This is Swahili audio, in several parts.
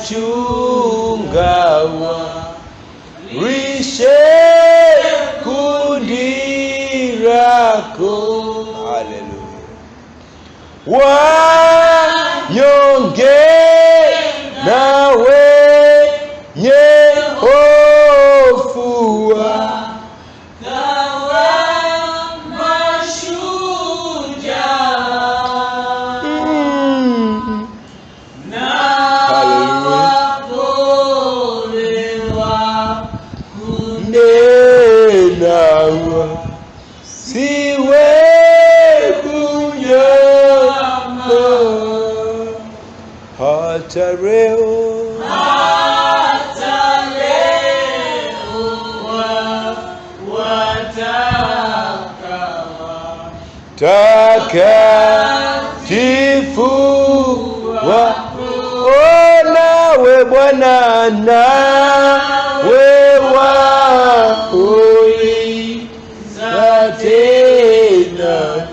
wachunga warishe kundi lako. Haleluya. Wanyonge na wenye hofu hata leo takatifu nawe Bwana, nawe wauliza tena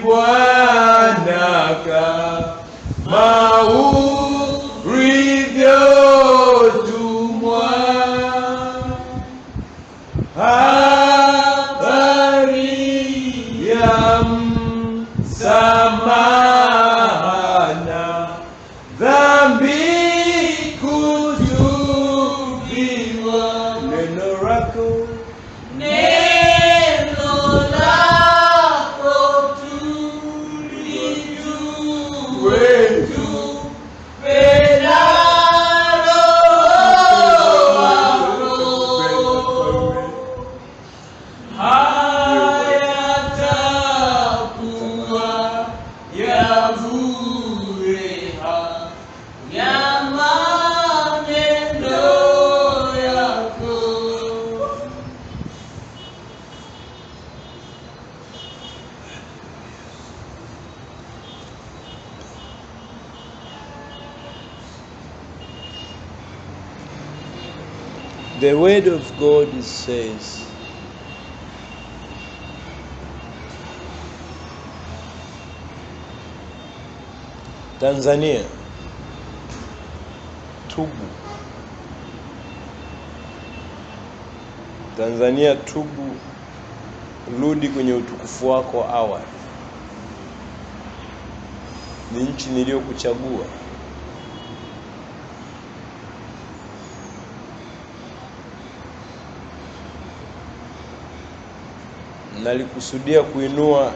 Bwana kama ulivyotumwa. Habari ya msamaha na dhambi kutubiwa. Neno lako the word of God says, Tanzania, tubu. Tanzania, tubu, rudi kwenye utukufu wako wa awali. Ni nchi niliyokuchagua. Nalikusudia kuinua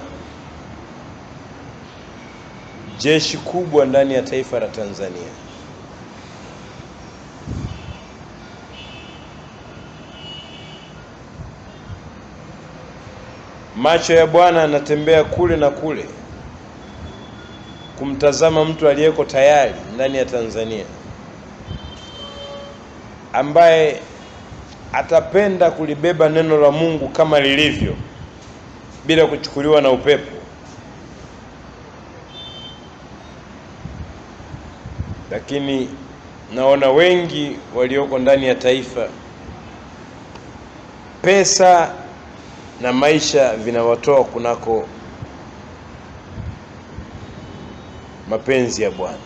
jeshi kubwa ndani ya taifa la Tanzania. Macho ya Bwana yanatembea kule na kule kumtazama mtu aliyeko tayari ndani ya Tanzania, ambaye atapenda kulibeba neno la Mungu kama lilivyo, bila kuchukuliwa na upepo. Lakini naona wengi walioko ndani ya taifa, pesa na maisha vinawatoa kunako mapenzi ya Bwana.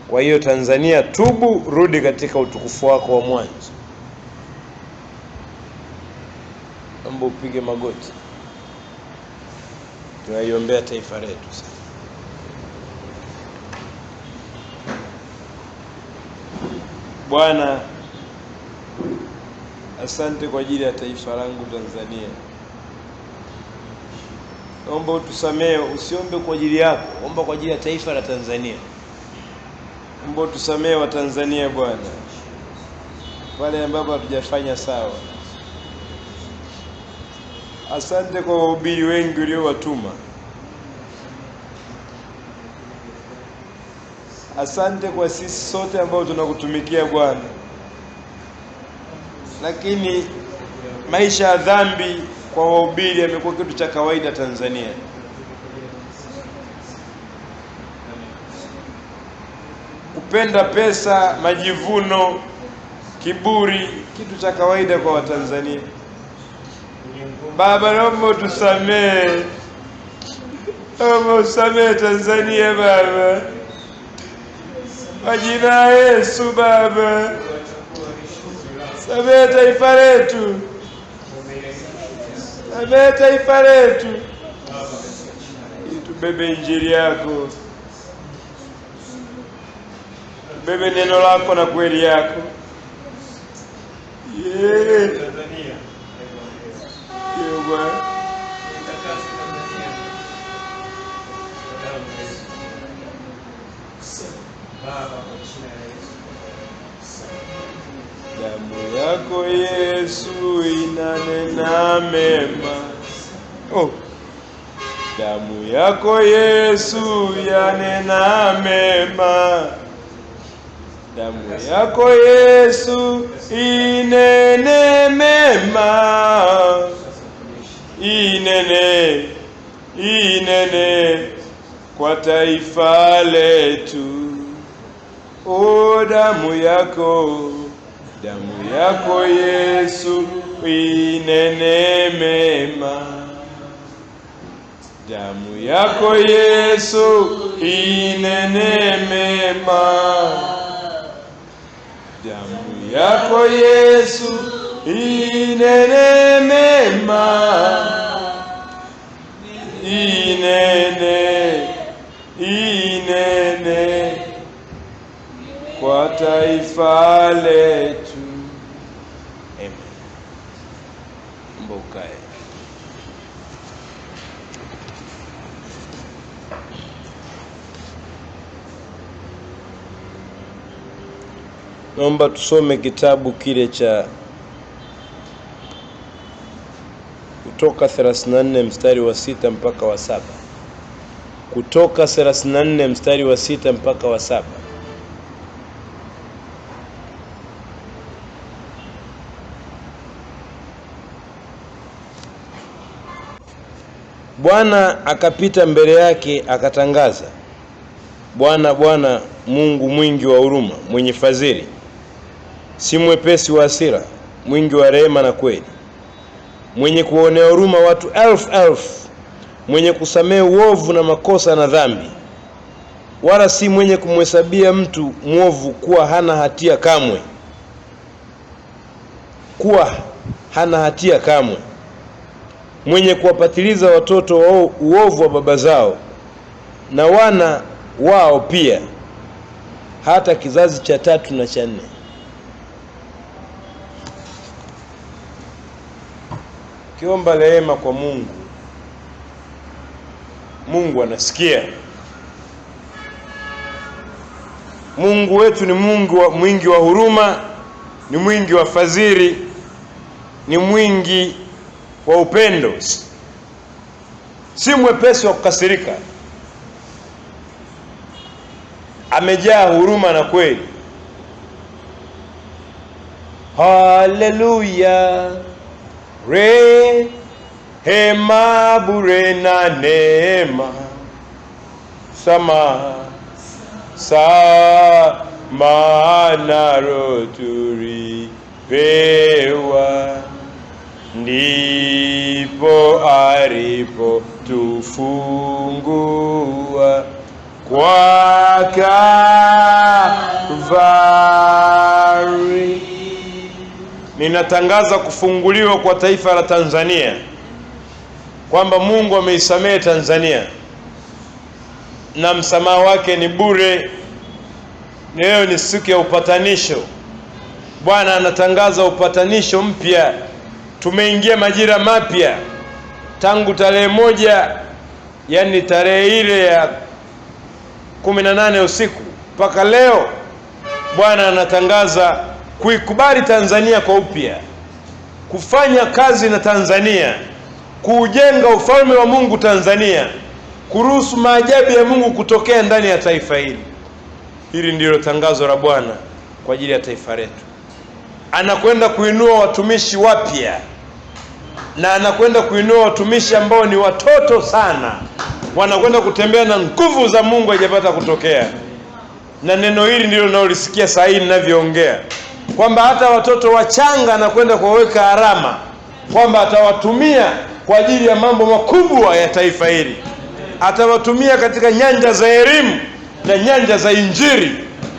Kwa hiyo Tanzania, tubu, rudi katika utukufu wako wa mwanzo. Naomba upige magoti. Tunaiombea taifa letu sasa. Bwana, asante kwa ajili ya taifa langu Tanzania. Naomba utusamee, usiombe kwa ajili yako, omba kwa ajili ya taifa la Tanzania. Naomba utusamee wa Tanzania Bwana, pale ambapo hatujafanya sawa. Asante kwa wahubiri wengi uliowatuma. Asante kwa sisi sote ambao tunakutumikia Bwana. Lakini maisha ya dhambi kwa wahubiri yamekuwa kitu cha kawaida Tanzania. Kupenda pesa, majivuno, kiburi, kitu cha kawaida kwa Watanzania. Baba, naomba utusamee. Naomba usamee Tanzania Baba, kwa jina la Yesu Baba. Samee taifa letu, samee taifa letu. Tubebe injili yako, tubebe neno lako na kweli yako. Damu yako Yesu inanena mema. Damu yako Yesu yanena mema. Damu yako Yesu inene mema. Inene kwa taifa letu. Damu yako Yesu inene mema. Damu yako Yesu inene mema. Damu yako Yesu inene mema. Inene kwa taifa letu. Amen. Mbokae. Naomba tusome kitabu kile cha Kutoka 34 mstari wa 6 mpaka wa 7. Kutoka 34 mstari wa 6 mpaka wa 7. Bwana akapita mbele yake akatangaza, Bwana, Bwana, Mungu mwingi wa huruma, mwenye fadhili, si mwepesi wa hasira, mwingi wa rehema na kweli, mwenye kuonea huruma watu elfu, mwenye kusamehe uovu na makosa na dhambi, wala si mwenye kumhesabia mtu mwovu kuwa hana hatia kamwe. Mwenye kuwapatiliza watoto uovu wa baba zao na wana wao pia, hata kizazi cha 3 na cha 4. Kiomba rehema kwa Mungu, Mungu anasikia. Mungu wetu ni Mungu mwingi wa huruma, ni mwingi wa fadhili, ni mwingi wa upendo, si mwepesi wa kukasirika. Amejaa huruma na kweli. Haleluya. Rehema bure na neema, samana tulipewa, ndipo alipo tufungua kwa Kalvari. Ninatangaza kufunguliwa kwa taifa la Tanzania, kwamba Mungu ameisamehe Tanzania na msamaha wake ni bure. Leo ni siku ya upatanisho. Bwana anatangaza upatanisho mpya. Tumeingia majira mapya. Tangu tarehe 1 yani tarehe ile ya 18 usiku mpaka leo, Bwana anatangaza kuikubali Tanzania kwa upya, kufanya kazi na Tanzania, kuujenga ufalme wa Mungu Tanzania, kuruhusu maajabu ya Mungu kutokea ndani ya taifa hili. Hili ndilo tangazo la Bwana kwa ajili ya taifa letu. Anakwenda kuinua watumishi wapya, na anakwenda kuinua watumishi ambao ni watoto sana, wanakwenda kutembea na nguvu za Mungu haijapata kutokea. Na neno hili ndilo naolisikia saa hii ninavyoongea, kwamba hata watoto wachanga anakwenda kuwaweka alama, kwamba atawatumia kwa ajili ya mambo makubwa ya taifa hili. Atawatumia katika nyanja za elimu na nyanja za injili,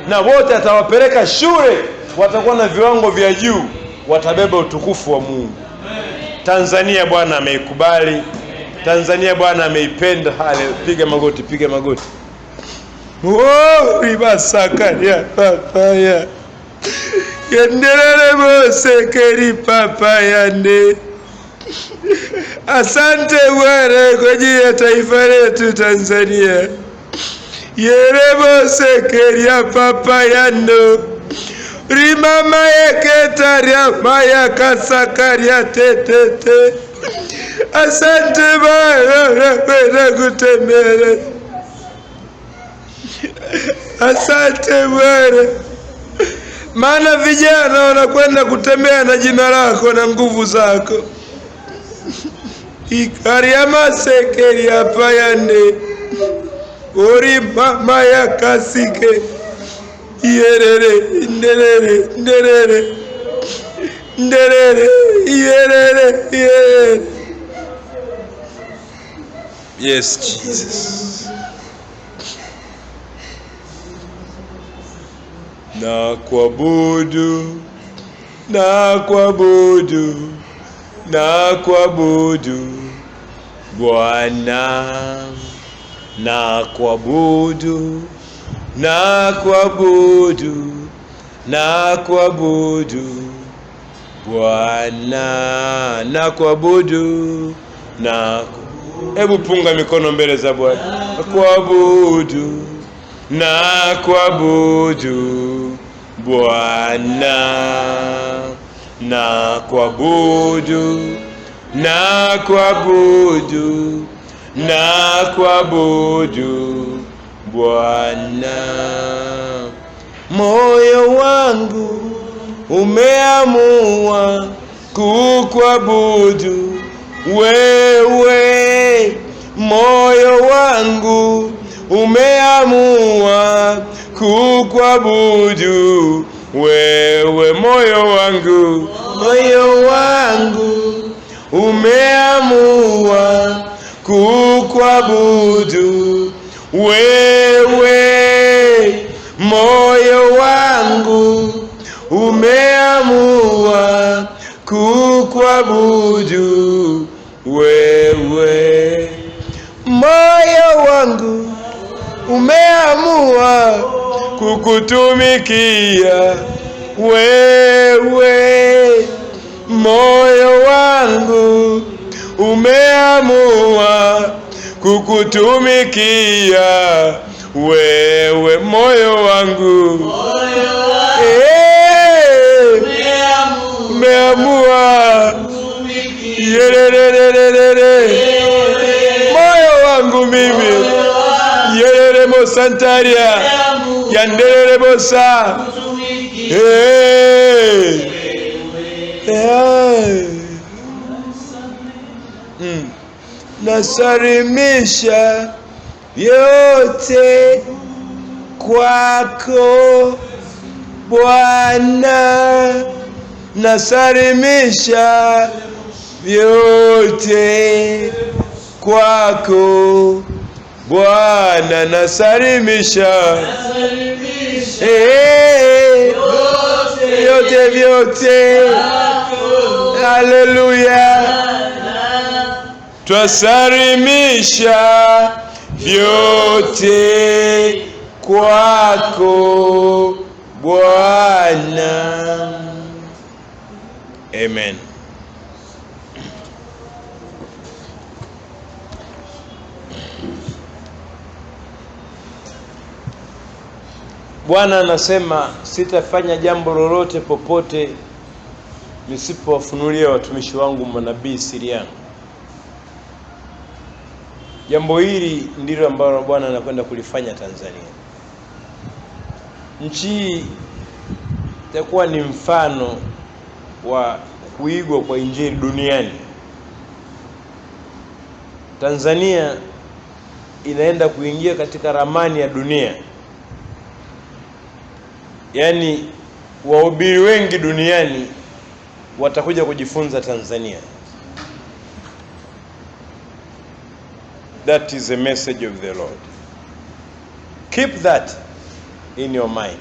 na wote atawapeleka shule, watakuwa na viwango vya juu, watabeba utukufu wa Mungu. Tanzania Bwana ameikubali, Tanzania Bwana ameipenda. Haleluya! Piga magoti, piga magoti. Ribasakaria papaya yendelele mosekeri papaya nde. Asante Bwana kwa ajili ya taifa letu Tanzania. Yerebo sekeria papaya ndo rimama yeketaria maya kasakaria tetete. Asante Bwana kwenda kutembele. Asante Bwana, maana vijana wanakwenda kutembea na jina lako na nguvu zako. Ikariama sekeri hapa yande ori mama ya kasike yerere nderere nderere nderere yerere yerere. Yes Jesus. Na kuabudu, na kuabudu, na kuabudu Bwana, na kuabudu, na kuabudu, na kuabudu Bwana, na kuabudu, na hebu punga mikono mbele za Bwana. Kuabudu, na kuabudu Bwana, na kuabudu, na kuabudu, na kuabudu Bwana. Moyo wangu umeamua kukuabudu wewe, moyo wangu umeamua kukuabudu wewe, moyo wangu umeamua kukuabudu wewe, moyo wangu umeamua kukuabudu wewe, moyo wangu umeamua kukutumikia wewe, moyo wangu umeamua kukutumikia wewe, moyo wangu umeamua yererererere, moyo wangu mimi yerere mosantaria yanderere bosa nasalimisha vyote kwako Bwana, nasalimisha vyote kwako Bwana, nasalimisha vyote. Haleluya, twasalimisha vyote kwako Bwana. Amen. Bwana anasema sitafanya jambo lolote popote nisipowafunulia watumishi wangu manabii siri yangu. Jambo hili ndilo ambalo Bwana anakwenda kulifanya Tanzania. Nchi hii itakuwa ni mfano wa kuigwa kwa injili duniani. Tanzania inaenda kuingia katika ramani ya dunia. Yaani wahubiri wengi duniani watakuja kujifunza Tanzania. That is the message of the Lord. Keep that in your mind.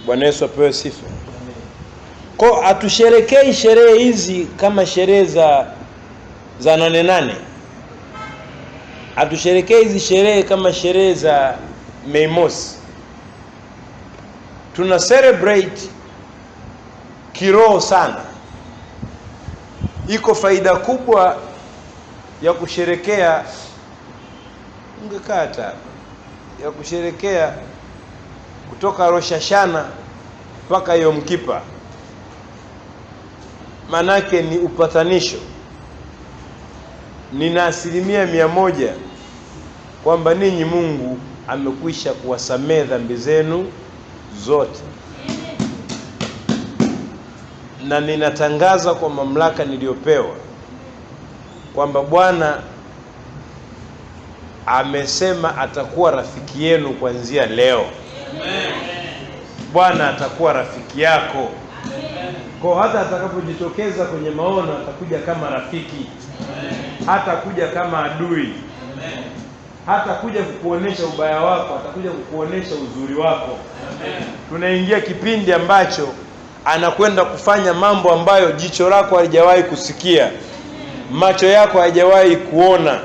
Bwana Yesu apewe sifa. Kwa atusherekei sherehe hizi kama sherehe za 8-8. Atusherekei hizi sherehe kama sherehe za Mei Mosi. Tuna celebrate kiroho sana. Iko faida kubwa ya kusherekea ungekata ya kusherekea kutoka Rosh Hashana mpaka Yom Kippur. Manake ni upatanisho. Nina 100% kwamba ninyi Mungu amekwisha kuwasamehe dhambi zenu zote. Na ninatangaza kwa mamlaka niliyopewa kwamba Bwana amesema atakuwa rafiki yenu kuanzia leo. Bwana atakuwa rafiki yako. Kwa hata atakapojitokeza kwenye maono atakuja kama rafiki. Hata kuja kama adui. Hata kuja kukuonesha ubaya wako, atakuja kukuonesha uzuri wako. Tunaingia kipindi ambacho anakwenda kufanya mambo ambayo jicho lako halijawahi kusikia, macho yako hayajawahi kuona,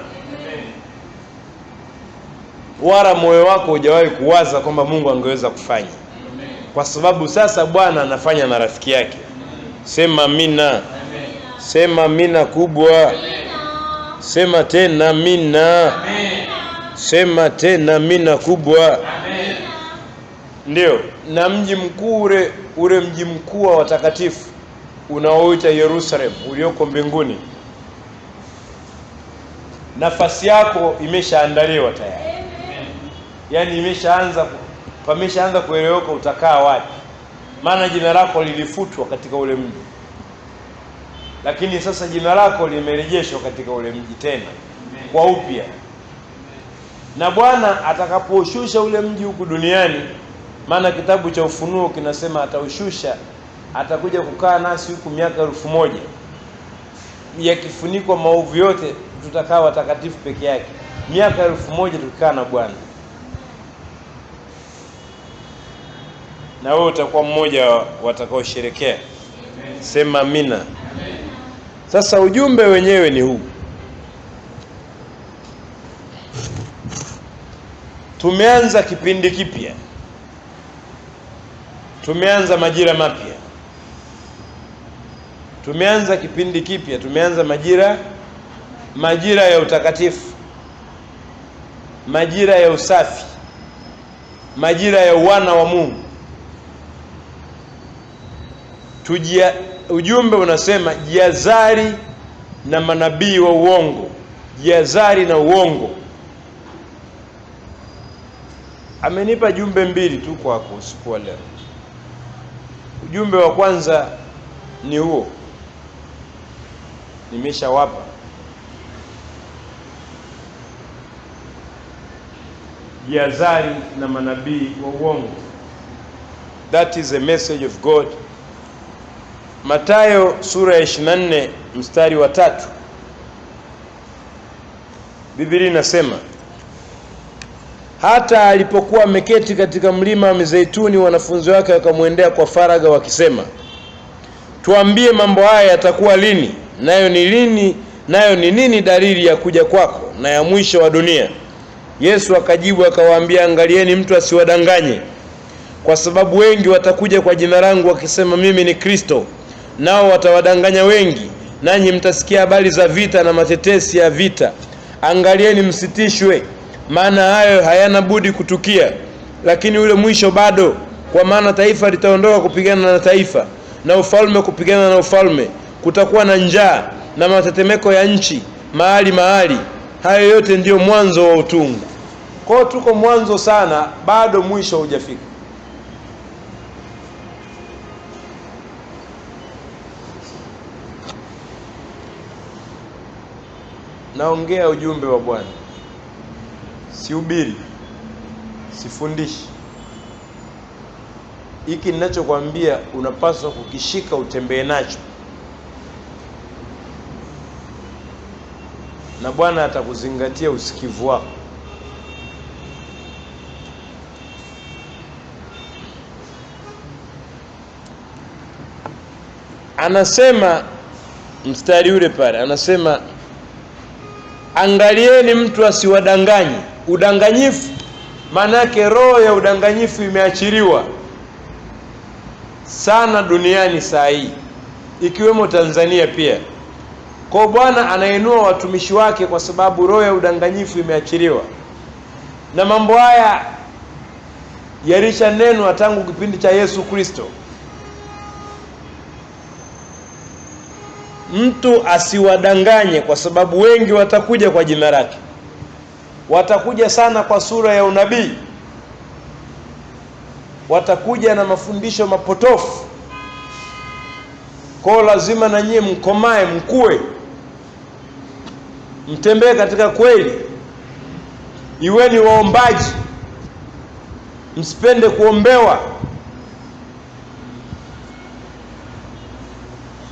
wala moyo wako hujawahi kuwaza kwamba Mungu angeweza kufanya. Kwa sababu sasa Bwana anafanya na rafiki yake. Sema amina. Sema amina kubwa. Sema tena amina. Sema tena amina kubwa. Ndio, na mji mkuu ule mji mkuu wa watakatifu unaoitwa Yerusalemu ulioko mbinguni, nafasi yako imeshaandaliwa tayari. Yaani pameshaanza kueleweka utakaa wapi. Maana jina lako lilifutwa katika ule mji, lakini sasa jina lako limerejeshwa katika ule mji tena kwa upya. Na Bwana atakaposhusha ule mji huku duniani, maana kitabu cha Ufunuo kinasema ataushusha, atakuja kukaa nasi huku miaka 1000, yakifunikwa maovu yote, tutakaa watakatifu peke yake. Miaka 1000 tukikaa na Bwana. Na wewe utakuwa mmoja watakaosherekea. Sema amina. Sasa ujumbe wenyewe ni huu. Tumeanza kipindi kipya. Tumeanza majira mapya. Tumeanza kipindi kipya, tumeanza majira ya utakatifu, majira ya usafi, majira ya wana wa Mungu. Ujumbe unasema jihadhari na manabii wa uongo. Jihadhari na uongo. Amenipa jumbe 2 tu kwako usiku wa leo. Ujumbe wa kwanza ni huo, nimeshawapa. Jihadhari na manabii wa uongo. That is a message of God. Mathayo sura ya 24 mstari wa 3. Biblia inasema, hata alipokuwa ameketi katika mlima wa Mizeituni, wanafunzi wake wakamwendea kwa faragha wakisema, tuambie mambo haya yatakuwa lini? Nayo ni nini dalili ya kuja kwako na ya mwisho wa dunia? Yesu akajibu akawaambia, angalieni mtu asiwadanganye, kwa sababu wengi watakuja kwa jina langu wakisema mimi ni Kristo, nao watawadanganya wengi. Nanyi mtasikia habari za vita na matetesi ya vita. Angalieni msitishwe, maana hayo hayana budi kutukia, lakini ule mwisho bado. Kwa maana taifa litaondoka kupigana na taifa, na ufalme kupigana na ufalme. Kutakuwa na njaa na matetemeko ya nchi mahali mahali. Hayo yote ndiyo mwanzo wa utungu. Kwa hiyo tuko mwanzo sana, bado mwisho hujafika. Naongea ujumbe wa Bwana, sihubiri, sifundishi. Hiki ninachokwambia unapaswa kukishika, utembee nacho, na Bwana atakuzingatia usikivu wako. Anasema mstari ule pale, anasema angalieni mtu asiwadanganye. Udanganyifu, manake roho ya udanganyifu imeachiliwa sana duniani saa hii, ikiwemo Tanzania pia. Kwa Bwana anainua watumishi wake kwa sababu roho ya udanganyifu imeachiliwa. Na mambo haya yalishanenwa tangu kipindi cha Yesu Kristo. Mtu asiwadanganye, kwa sababu wengi watakuja kwa jina lake. Watakuja sana kwa sura ya unabii. Watakuja na mafundisho mapotofu. Kwa lazima na nyie mkomae, mkue, mtembee katika kweli. Iweni waombaji, msipende kuombewa.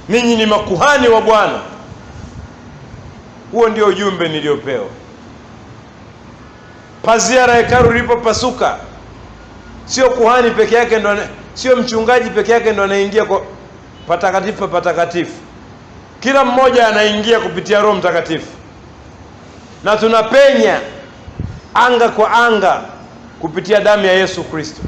Ninyi ni makuhani wa Bwana. Huo ndio ujumbe niliopewa. Pazia la hekalu lilipopasuka, sio kuhani peke yake ndo, sio mchungaji peke yake ndo anaingia kwa patakatifu patakatifu. Kila mmoja anaingia kupitia Roho Mtakatifu, na tunapenya anga kwa anga kupitia damu ya Yesu Kristo.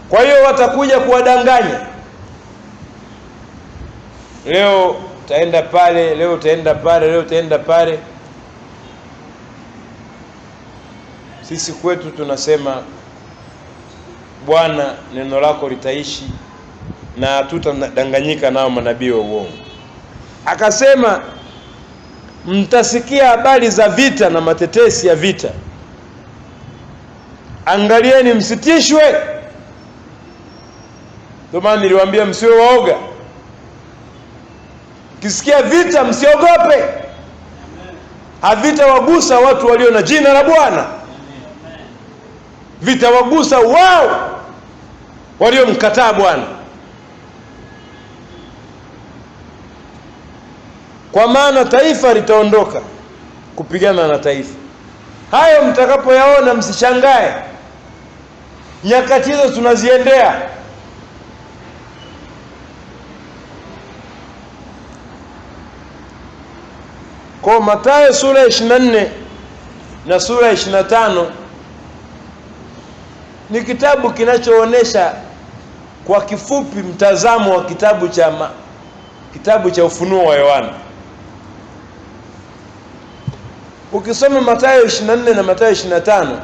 Kwa hiyo watakuja kuwadanganya. Leo utaenda pale, leo utaenda pale, leo utaenda pale. Sisi kwetu tunasema, Bwana, neno lako litaishi na hatutadanganyika nao manabii wa uongo. Akasema, mtasikia habari za vita na matetesi ya vita. Angalieni msitishwe. Ndio maana niliwaambia msiwe waoga. Kisikia vita msiogope. Havitawagusa watu walio na jina la Bwana. Vitawagusa wao waliomkataa Bwana. Kwa maana taifa litaondoka kupigana na taifa. Hayo mtakapoyaona msishangae. Nyakati hizo tunaziendea. Kwa Mathayo sura ya 24 na sura ya 25 ni kitabu kinachoonesha kwa kifupi mtazamo wa kitabu cha Ufunuo wa Yohana. Ukisoma Mathayo 24 na Mathayo 25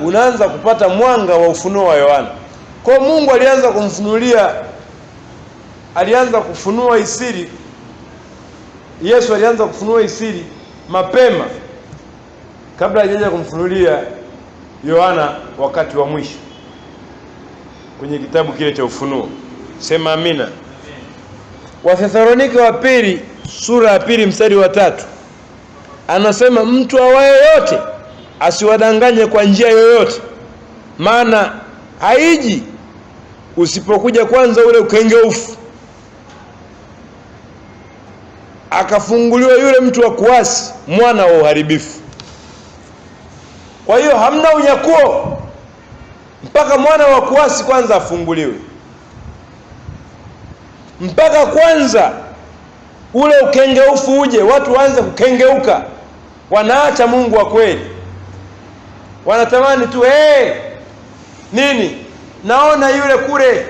unaanza kupata mwanga wa Ufunuo wa Yohana. Kwa Mungu alianza kufunua isiri. Yesu alianza kufunua isiri mapema kabla hajaja kumfunulia Yohana wakati wa mwisho kwenye kitabu kile cha Ufunuo. Sema amina. Wathesalonike wa pili sura ya 2 mstari wa 3 anasema, mtu awaye yote asiwadanganye kwa njia yoyote, maana haiji usipokuja kwanza ule ukengeufu, akafunguliwa yule mtu wa kuasi, mwana wa uharibifu. Kwa hiyo hamna unyakuo mpaka mwana wa kuasi kwanza afunguliwe, mpaka kwanza ule ukengeufu uje, watu waanze kukengeuka, wanaacha Mungu wa kweli, wanatamani tu nini, naona yule kule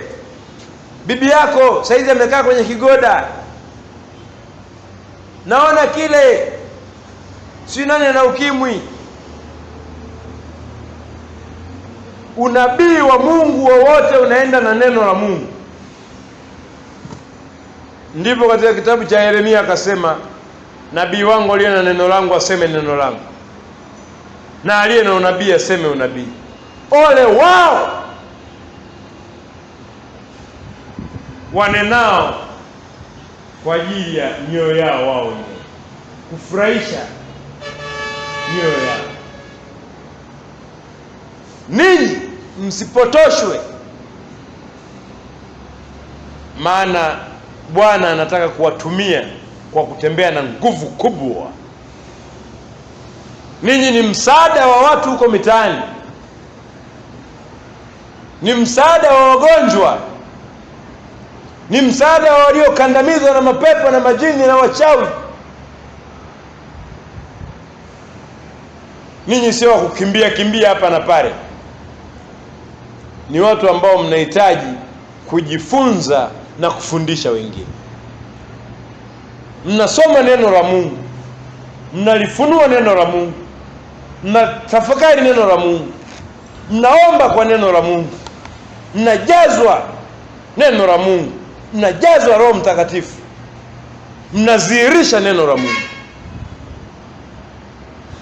Bibi yako saizi amekaa kwenye kigoda, naona kile, si nani na ukimwi. Unabii wa Mungu wowote unaenda na neno la Mungu. Ndipo katika kitabu cha Yeremia akasema, nabii wangu aliye na neno langu aseme neno langu, na aliye na unabii aseme unabii. Ole wao wanenao kwa ajili ya mioyo yao wao wenyewe, kufurahisha mioyo yao. Ninyi msipotoshwe, maana Bwana anataka kuwatumia kwa kutembea na nguvu kubwa. Ninyi ni msaada wa watu huko mitaani, ni msaada wa wagonjwa, ni msaada wa waliokandamizwa na mapepo na majini na wachawi. Ninyi sio wa kukimbia kimbia hapa na pale. Ni watu ambao mnahitaji kujifunza na kufundisha wengine. Mnasoma neno la Mungu, mnalifunua neno la Mungu, mnatafakari neno la Mungu, mnaomba kwa neno la Mungu, mnajazwa neno la Mungu, mnajazwa Roho Mtakatifu, mnadhihirisha neno la Mungu.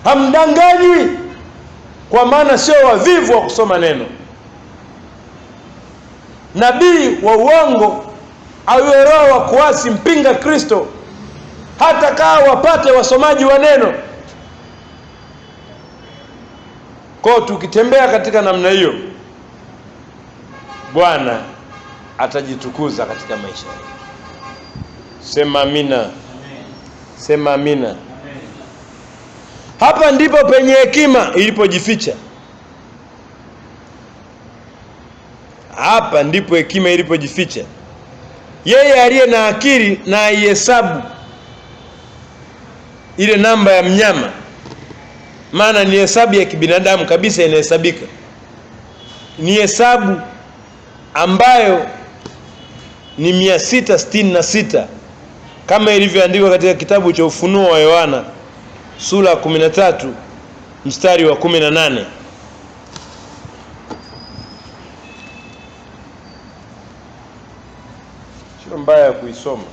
Hamdanganywi, kwa maana sio wavivu wa kusoma neno. Nabii wa uongo au roho wa kuasi mpinga Kristo hata kaa wapate wasomaji wa neno. Kwa tukitembea katika namna hiyo, Bwana atajitukuza katika maisha yetu. Sema amina. Sema amina. Hapa ndipo penye hekima ilipojificha. Hapa ndipo hekima ilipojificha. Yeye aliye na akili na aihesabu ile namba ya mnyama, maana ni hesabu ya kibinadamu kabisa, inahesabika. Ni hesabu ambayo ni 666 kama ilivyoandikwa katika kitabu cha Ufunuo wa Yohana sura 13 mstari wa 18. Sio mbaya kuisoma,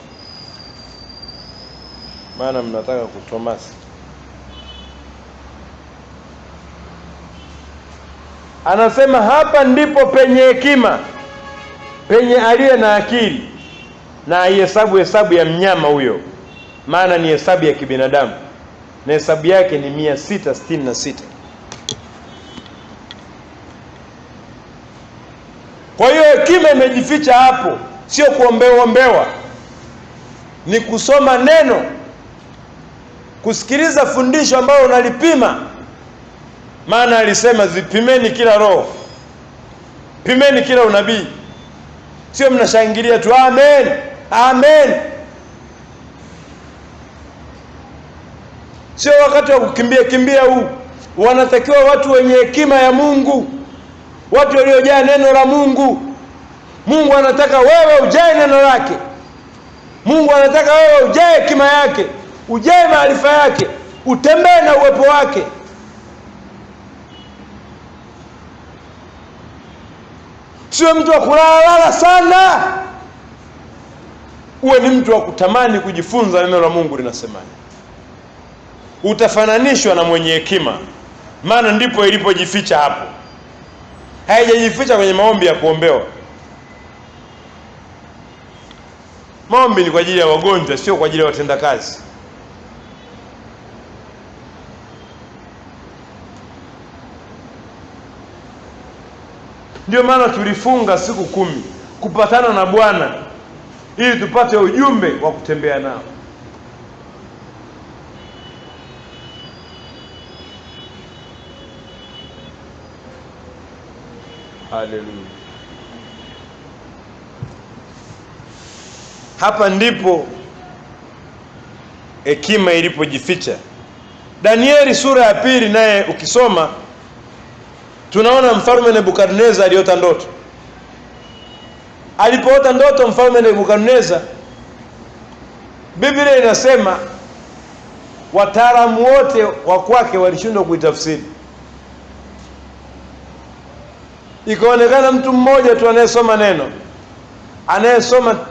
maana mnataka kutomasi. Anasema hapa ndipo penye hekima, penye aliye na akili na hesabu ya mnyama huyo, maana ni hesabu ya kibinadamu na hesabu yake ni 666. Kwa hiyo hekima imejificha hapo, sio kuombewa, ni kusoma neno, kusikiliza fundisho ambalo unalipima. Maana alisema zipimeni kila roho, pimeni kila unabii. Sio mnashangilia tu amen amen. Sio wakati wa kukimbia huu. Wanatakiwa watu wenye hekima ya Mungu, watu waliojaa neno la Mungu. Mungu anataka wewe ujae neno lake. Mungu anataka wewe ujae hekima yake, ujae maarifa yake, utembee na uwepo wake. Sio mtu wa kulala sana. Uwe ni mtu wa kutamani kujifunza neno la Mungu linasemaje. Utafananishwa na mwenye hekima, maana ndipo ilipojificha hapo. Haijajificha kwenye maombi ya kuombewa. Maombi ni kwa ajili ya wagonjwa, sio kwa ajili ya watendakazi. Ndio maana tulifunga siku 10 kupatana na Bwana ili tupate ujumbe wa kutembea nao. Haleluya. Hapa ndipo hekima ilipojificha. Danieli sura ya 2 naye ukisoma tunaona mfalme Nebukadneza aliota ndoto. Alipoota ndoto mfalme Nebukadneza, Biblia inasema wataalamu wote wa kwake walishindwa kuitafsiri. Ikaonekana mtu mmoja tu anayesoma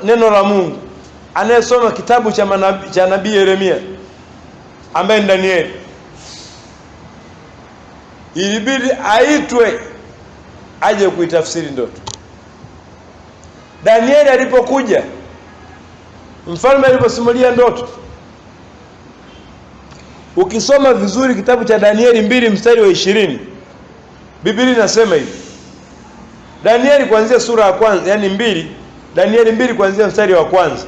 neno la Mungu, anayesoma kitabu cha nabii Yeremia, ambaye ni Danieli. Ilibidi aitwe aje kuitafsiri ndoto. Danieli alipokuja, mfalme aliposimulia ndoto, ukisoma vizuri kitabu cha Danieli 2 mstari wa 20, Biblia inasema hivi. Danieli kuanzia sura ya kwanza, yani 2, Danieli 2 kuanzia mstari wa kwanza.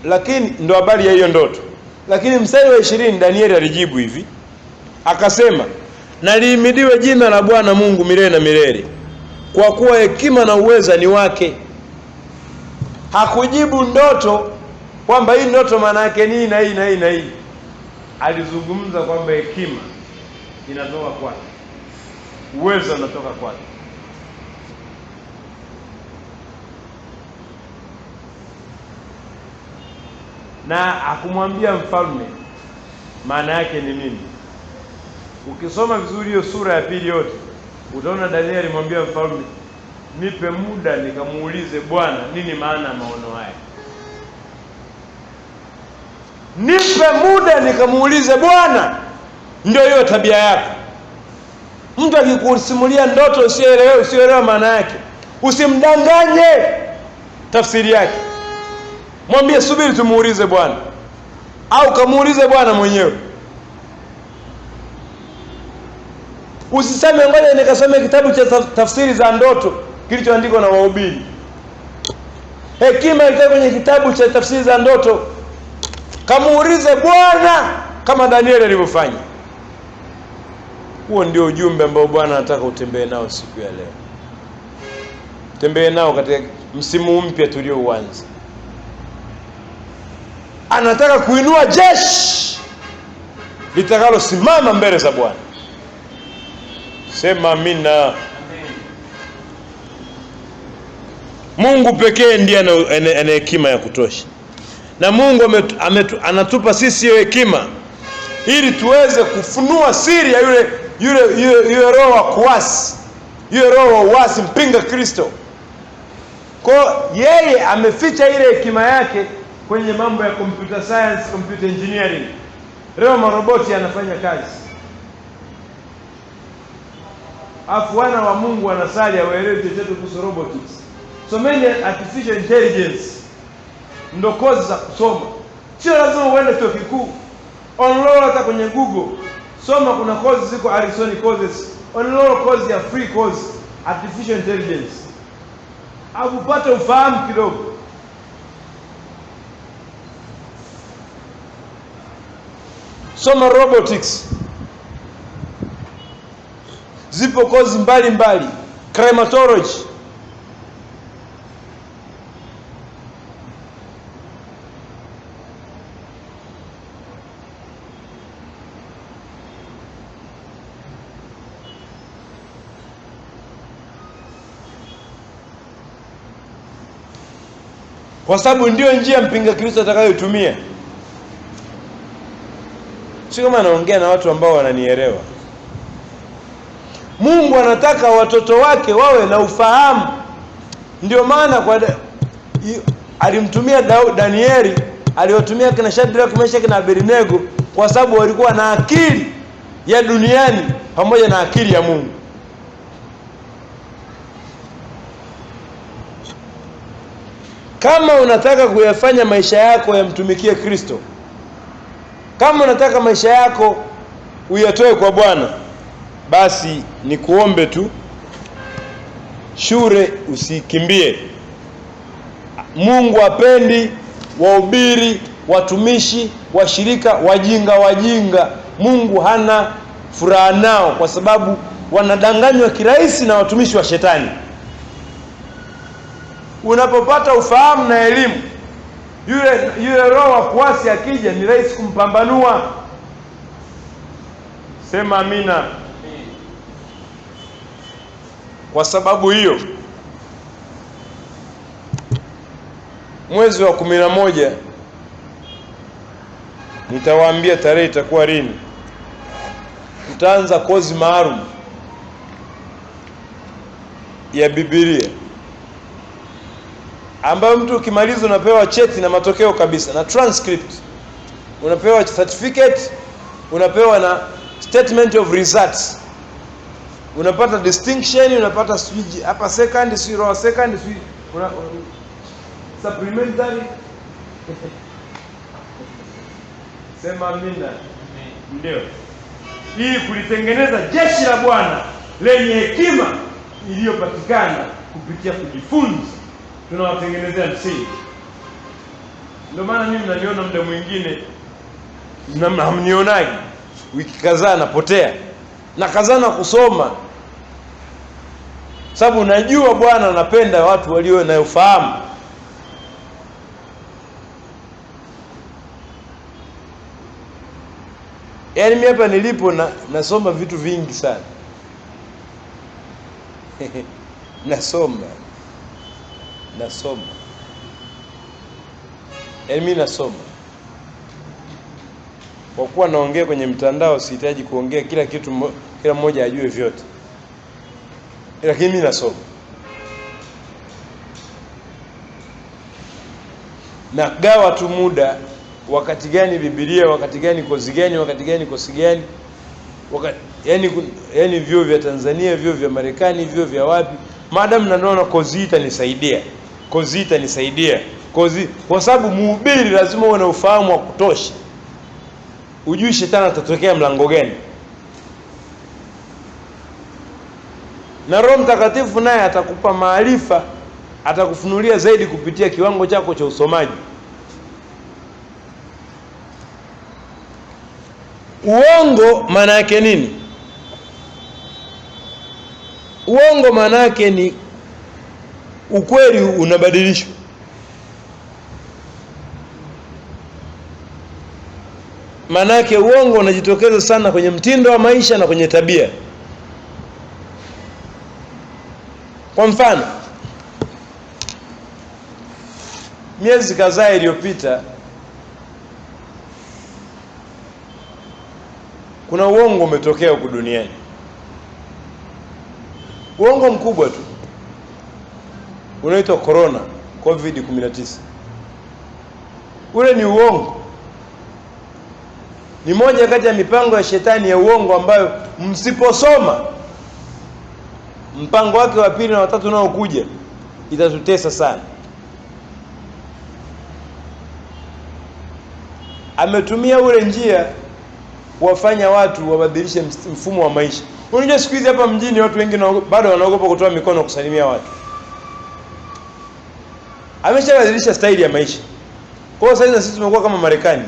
Lakini ndo habari ya hiyo ndoto. Lakini mstari wa 20 Danieli alijibu hivi, akasema, na lihimidiwe jina la Bwana Mungu milele na milele, kwa kuwa hekima na uweza ni wake. Hakujibu ndoto kwamba hii ndoto maana yake nini na hii na hii na hii. Alizungumza kwamba hekima inatoka kwake, uwezo unatoka kwake. Na hakumwambia mfalme maana yake ni nini. Ukisoma vizuri hiyo sura ya 2 yote, utaona Danieli alimwambia mfalme, nipe muda nikamuulize Bwana nini maana ya maono haya. Nipe muda nikamuulize Bwana. Ndio hiyo tabia yako. Mtu akikusimulia ndoto usielewa maana yake, usimdanganye tafsiri yake. Mwambie subiri tumuulize Bwana, au kamuulize Bwana mwenyewe. Usiseme ngoja nikasome kitabu cha tafsiri za ndoto kilichoandikwa na wahubiri. Hekima iko kwenye kitabu cha tafsiri za ndoto. Kamuulize Bwana kama Danieli alivyofanya. Huo ndio ujumbe ambao Bwana anataka utembee nao siku ya leo. Tembee nao katika msimu mpya tuliouanza. Anataka kuinua jeshi litakalo simama mbele za Bwana. Sema amina. Mungu pekee ndiye ana hekima ya kutosha. Na Mungu anatupa sisi hiyo hekima ili tuweze kufunua siri ya yule roho wa kuasi, yule roho wa uasi, mpinga Kristo. Kwa yeye ameficha ile hekima yake kwenye mambo ya computer science, computer engineering. Leo maroboti yanafanya kazi. Afu wana wa Mungu wanasali hawaelewi chochote kuhusu robotics. Someni artificial intelligence, ndo kozi za kusoma. Sio lazima uende chuo kikuu. Online hata kwenye Google soma, kuna kozi ziko Arizona courses. Online kozi ya free course artificial intelligence. Au upate ufahamu kidogo. Soma robotics. Zipo kozi mbalimbali, climatology. Kwa sababu ndio njia mpinga Kristo atakayotumia. Sio kama naongea na watu ambao wananielewa. Mungu anataka watoto wake wawe na ufahamu. Ndio maana alimtumia Danieli, aliwatumia kina Shadraka, Meshaki na Abednego, kwa sababu walikuwa na akili ya duniani pamoja na akili ya Mungu. Kama unataka kuyafanya maisha yako yamtumikie Kristo, kama unataka maisha yako uyatoe kwa Bwana, basi ni kuombe tu, shule usikimbie. Mungu hapendi wahubiri, watumishi, washirika wajinga. Mungu hana furaha nao, kwa sababu wanadanganywa kirahisi na watumishi wa shetani. Unapopata ufahamu na elimu, yule roho wa kuasi akija ni rahisi kumpambanua. Sema amina. Kwa sababu hiyo mwezi wa 11 nitawaambia tarehe itakuwa lini, tutaanza kozi maalum ya Biblia ambayo mtu ukimaliza unapewa cheti na matokeo kabisa na transcript, unapewa certificate, unapewa na statement of results, unapata distinction, unapata siji hapa second, si row second, si supplementary. Sema amina. Ndio hii kulitengeneza jeshi la Bwana lenye hekima iliyopatikana kupitia kujifunza, tunawatengenezea msingi. Ndio maana mimi mnaniona muda mwingine hamnionaji, wiki kadhaa napotea na kazana kusoma, sababu najua Bwana anapenda watu walio na ufahamu. Yaani mimi hapa nilipo nasoma vitu vingi sana. nasoma. Yaani mimi nasoma. Kwa kuwa naongea kwenye mtandao sihitaji kuongea kila kitu, kila mmoja ajue vyote. Lakini mimi nasoma. Nagawa tu muda, wakati gani Biblia, wakati gani kozi gani, wakati gani kozi gani. Yani vyuo vya Tanzania, vyuo vya Marekani, vyuo vya wapi, madam naona kozi itanisaidia. Kwa sababu mhubiri lazima uwe na ufahamu wa kutosha. Ujui shetani atatokea mlango gani. Na Roho Mtakatifu naye atakupa maarifa, atakufunulia zaidi kupitia kiwango chako cha usomaji. Uongo maana yake nini? Uongo maana yake ni ukweli unabadilishwa. Maana yake uongo unajitokeza sana kwenye mtindo wa maisha na kwenye tabia. Kwa mfano, miezi kadhaa iliyopita kuna uongo umetokea huku duniani. Uongo mkubwa tu. Unaitwa corona, COVID-19. Ule ni uongo. Ni moja kati ya mipango ya shetani ya uongo ambayo msiposoma mpango wake wa pili na watatu unaokuja itatutesa sana. Ametumia ule njia kuwafanya watu wabadilishe mfumo wa maisha. Unajua siku hizi hapa mjini watu wengi bado wanaogopa kutoa mikono kusalimia watu. Ameshabadilisha staili ya maisha. Kwa hiyo sasa sisi tumekuwa kama Marekani.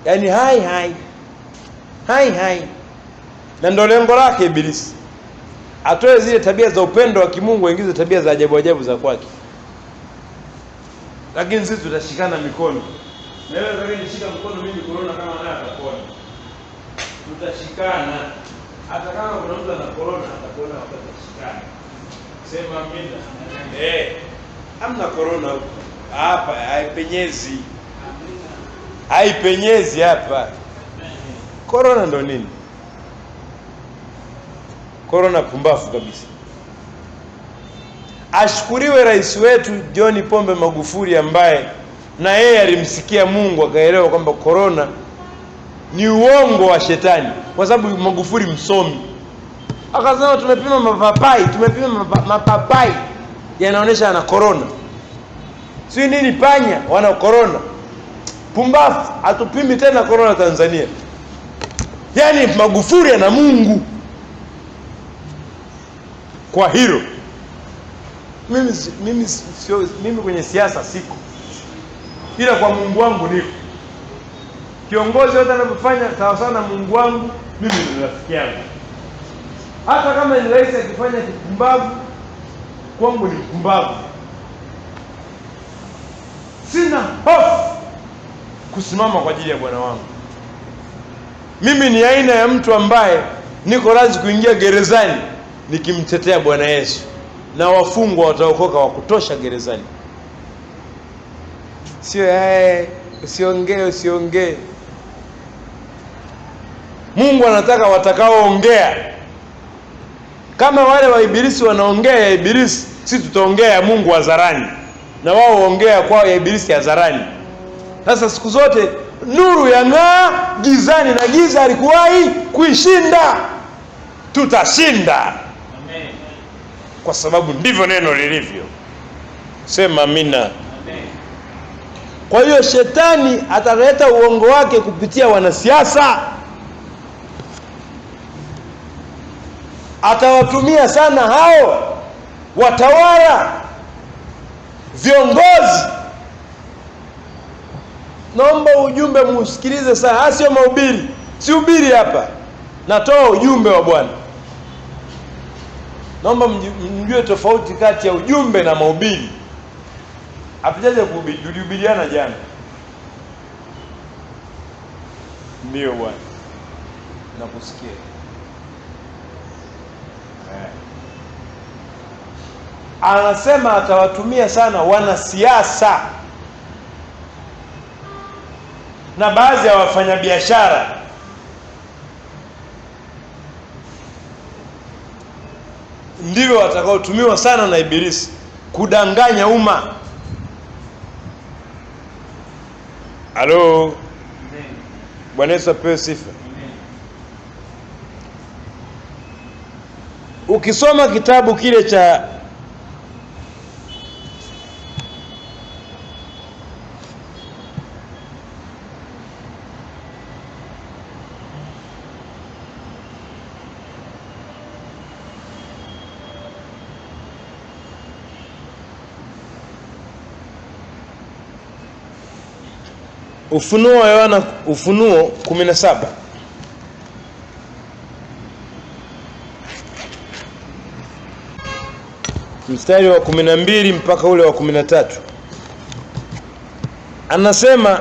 Yaani hai. Na ndio lengo lake Ibilisi. Atoe zile tabia za upendo wa kimungu, aingize tabia za ajabu za kwake. Lakini sisi tutashikana mikono. Na wewe kama nishika mkono mimi corona kama naye atapona. Tutashikana. Hata kama kuna mtu ana corona atakuona wakati tutashikana. Sema amina. Hamna corona hapa, haipenyezi hapa. Corona ndo nini? Corona pumbafu kabisa. Ashukuriwe rais wetu John Pombe Magufuli ambaye na yeye alimsikia Mungu akaelewa kwamba corona ni uongo wa shetani, kwa sababu Magufuli msomi. Akasema tumepima mapapai yanaonyesha ana corona. Si nini panya wana corona. Pumbafu, atupimi tena corona Tanzania. Yaani Magufuli ana Mungu. Kwa hilo mimi kwenye siasa siko, ila kwa Mungu wangu niko. Kiongozi wote anapofanya sawa sawa na Mungu wangu, mimi ni rafiki yangu. Hata kama ni rais akifanya kipumbavu, kwangu ni mpumbavu. Sina hofu kusimama kwa ajili ya Bwana wangu. Mimi ni aina ya mtu ambaye niko radhi kuingia gerezani nikimtetea Bwana Yesu, na wafungwa wataokoka wa kutosha gerezani. Sio usiongee. Mungu anataka watakaoongea. Kama wale wa ibilisi wanaongea ya ibilisi, sisi tutaongea ya Mungu hadharani, na wao waongea kwao ya ibilisi hadharani. Sasa siku zote nuru yang'aa gizani, na giza halikuwahi kuishinda. Tutashinda. Amen. Kwa sababu ndivyo neno lilivyo. Sema amina. Amen. Kwa hiyo shetani ataleta uongo wake kupitia wanasiasa. Atawatumia sana hao watawala, viongozi. Naomba ujumbe musikilize sana, sio mahubiri. Si ubiri hapa, natoa ujumbe wa Bwana. Naomba mjue tofauti kati ya ujumbe na mahubiri. Hatujaje kuhubiri, tulihubiriana jana. Ndio Bwana, nakusikia. Anasema atawatumia sana wanasiasa na baadhi ya wafanyabiashara. Ndivyo watakaotumiwa sana na ibilisi kudanganya umma. Halo. Bwana Yesu apewe sifa. Ukisoma kitabu kile cha Ufunuo wa Yohana, Ufunuo 17 mstari wa 12 mpaka ule wa 13, anasema,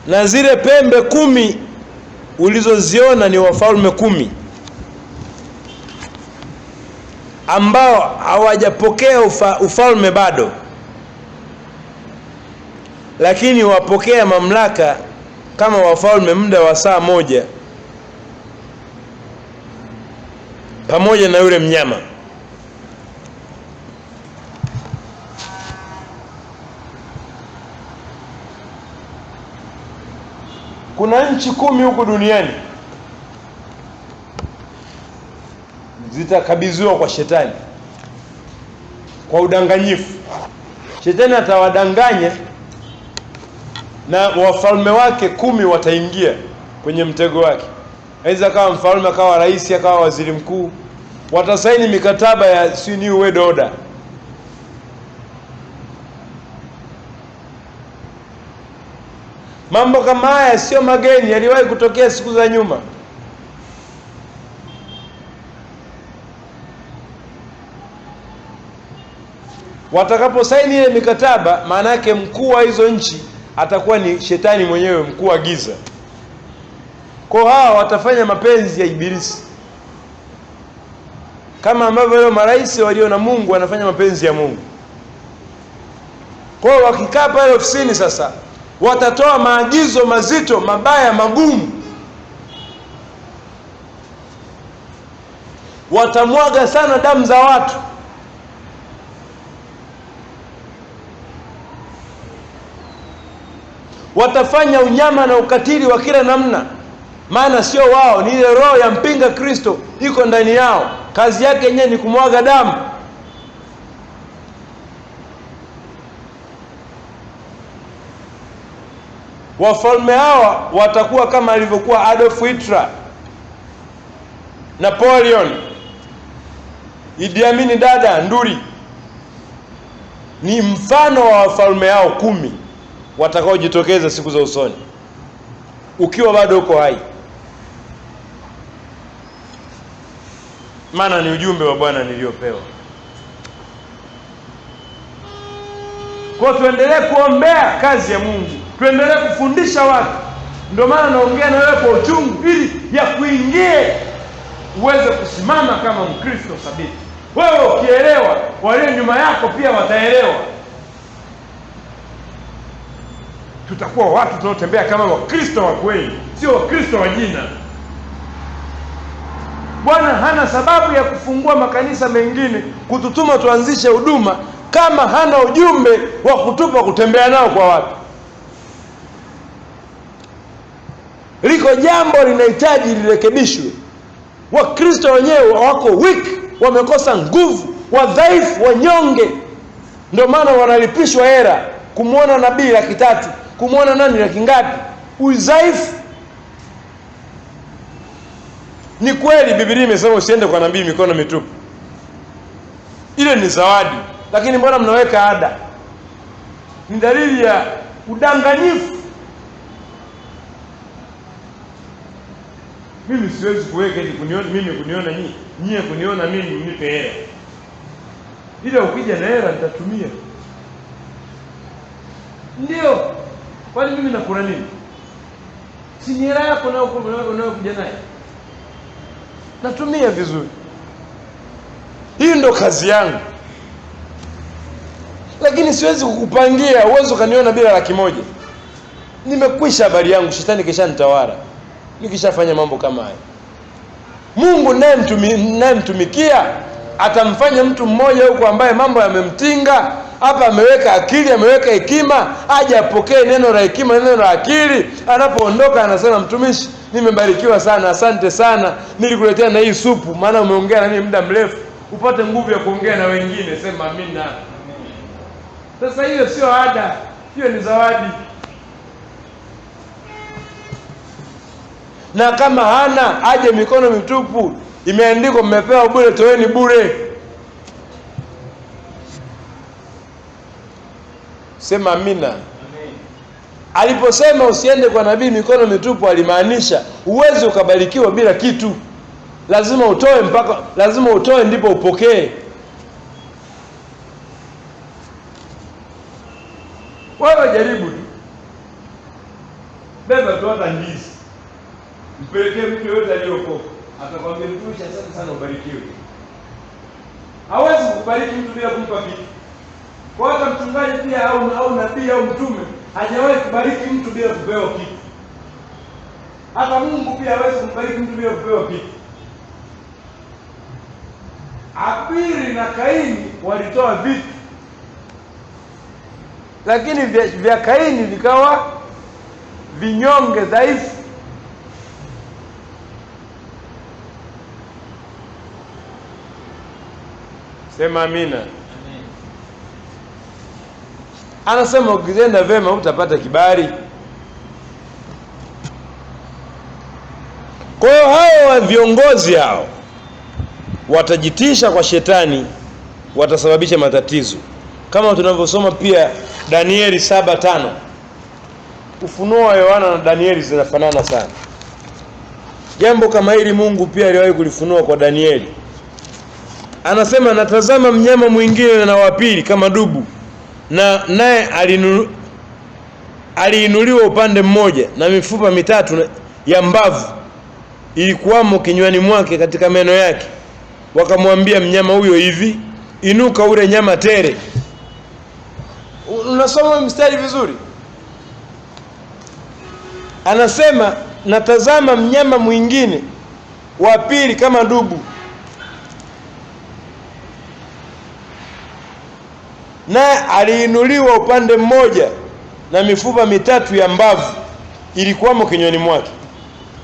na zile pembe 10 ulizoziona ni wafalme 10 ambao hawajapokea ufalme bado, lakini wapokea mamlaka kama wafalme muda wa saa moja pamoja na yule mnyama. Kuna nchi 10 huko duniani zitakabidhiwa kwa shetani kwa udanganyifu. Shetani atawadanganya na wafalme wake 10 wataingia kwenye mtego wake. Aidha kama mfalme, akawa rais, akawa waziri mkuu, watasaini mikataba ya New World Order. Mambo kama haya sio mageni, yaliwahi kutokea siku za nyuma. Watakaposaini ile mikataba, maana yake mkuu wa hizo nchi atakuwa ni shetani mwenyewe, mkuu wa giza. Kwa hawa watafanya mapenzi ya ibilisi, kama ambavyo leo marais walio na Mungu wanafanya mapenzi ya Mungu. Kwa wakikaa pale ofisini sasa, watatoa maagizo mazito, mabaya, magumu. Watamwaga sana damu za watu. Watafanya unyama na ukatili wa kila namna, maana sio wao, ni ile roho ya mpinga Kristo iko ndani yao. Kazi yake yenyewe ni kumwaga damu. Wafalme hawa watakuwa kama alivyokuwa Adolf Hitler, Napoleon, Idi Amin Dada Nduri. Ni mfano wa wafalme hao 10 watakaojitokeza siku za usoni, ukiwa bado uko hai. Maana ni ujumbe wa Bwana niliopewa. Kwa tuendelee kuombea kazi ya Mungu, tuendelee kufundisha watu. Ndio maana naongea na wewe kwa uchungu, ili ya kuingie uweze kusimama kama Mkristo thabiti. Wewe ukielewa, walio nyuma yako pia wataelewa. tutakuwa watu tunaotembea kama Wakristo wa kweli, sio Wakristo wa jina. Bwana hana sababu ya kufungua makanisa mengine kututuma tuanzishe huduma kama hana ujumbe wa kutupa kutembea nao kwa watu. Liko jambo linahitaji lirekebishwe. Wakristo wenyewe wako weak, wamekosa nguvu, wadhaifu, wanyonge. Ndio maana wanalipishwa hela kumuona nabii 300, kumuona nani laki ngapi. Udhaifu. Ni kweli Biblia imesema usiende kwa nabii mikono mitupu. Ile ni zawadi, lakini mbona mnaweka ada? Ni dalili ya udanganyifu. Mimi siwezi kuweka ili kuniona mimi, kuniona nyie kuniona mimi, mnipe hela. Ila ukija na hela nitatumia. Ndio. Kwani mimi nakula nini? Si ni hela yako na unayokuja naye. Natumia vizuri. Hii ndo kazi yangu. Lakini siwezi kukupangia uwezo kaniona bila 100,000. Nimekwisha habari yangu, shetani kisha nitawala nikishafanya mambo kama haya. Mungu naye mtumikia atamfanya mtu mmoja huko ambaye mambo yamemtinga hapa, ameweka akili, ameweka hekima, aje apokee neno la hekima, neno la akili. Anapoondoka anasema, mtumishi, nimebarikiwa sana, asante sana, nilikuletea na hii supu maana umeongea na mimi muda mrefu, upate nguvu ya kuongea na wengine. Sema amina. Sasa hiyo sio ada, hiyo ni zawadi. Na kama hana aje mikono mitupu. Imeandikwa mmepewa bure, toeni bure. Sema amina. Amen. Aliposema usiende kwa nabii mikono mitupu, alimaanisha uwezi ukabarikiwa bila kitu. Lazima utoe ndipo upokee. Wewe jaribu tu. Beba tu hata ndizi, mpelekee mtu yote aliyokoka, atakwambia mtumishi, asante sana, ubarikiwe. Hawezi kubariki mtu bila kumpa kitu. Kwa hata mchungaji pia au nabii au mtume hajawahi kubariki mtu bila kupewa kitu. Hata Mungu pia hawezi kubariki mtu bila kupewa kitu. Habili na Kaini walitoa vitu, lakini vya Kaini vikawa vinyonge, dhaifu. Sema amina. Amen. Anasema ukitenda vema utapata kibali. Kwa hiyo hao viongozi hao watajitisha kwa shetani, watasababisha matatizo, kama tunavyosoma pia Danieli 7:5. Ufunuo wa Yohana na Danieli zinafanana sana. Jambo kama hili Mungu pia aliwahi kulifunua kwa Danieli. Anasema, natazama mnyama mwingine na wa pili kama dubu, na naye aliinuliwa upande mmoja, na mifupa mitatu ya mbavu ilikuwamo kinywani mwake katika meno yake. Wakamwambia mnyama huyo hivi, inuka ule nyama tele. Unasoma mstari vizuri. Anasema, natazama mnyama mwingine wa pili kama dubu, naye aliinuliwa upande mmoja, na mifupa mitatu ya mbavu ilikuwamo kinywani mwake.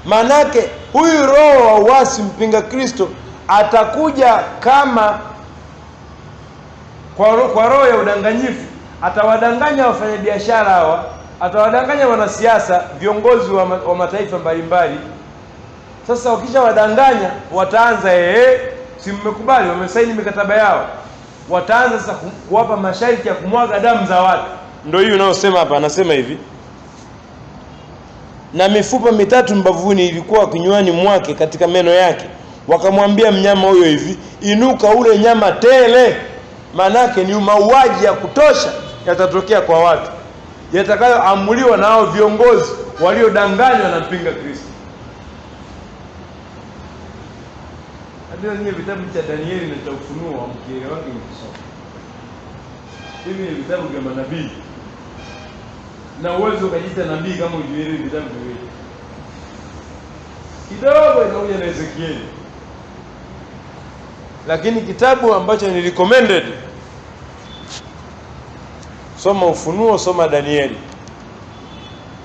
Manake huyu roho wa uasi, mpinga Kristo, atakuja kama kwa roho ya udanganyifu. Atawadanganya wafanyabiashara hawa, atawadanganya wanasiasa, viongozi wa mataifa mbalimbali. Sasa wakisha wadanganya, wataanza si mmekubali, wamesaini mikataba yao, wataanza sasa kuwapa masharti ya kumwaga damu za watu. Ndio hiyo unayosema hapa. Anasema hivi, na mifupa mitatu mbavuni ilikuwa kinywani mwake katika meno yake. Wakamwambia mnyama huyo hivi, inuka ule nyama tele. Manake ni mauaji ya kutosha yatatokea kwa watu, yatakayoamuliwa na hao viongozi waliodanganywa na mpinga Kristo. Hata ni vitabu cha Danieli na cha Ufunuo mkielewa mkisoma. Hivi ni vitabu vya manabii. na uwezo ukajiita nabii kama ujielewi vitabu viwili. Kidogo inakuja na Ezekieli. Lakini kitabu ambacho ni recommended, soma Ufunuo, soma Danieli,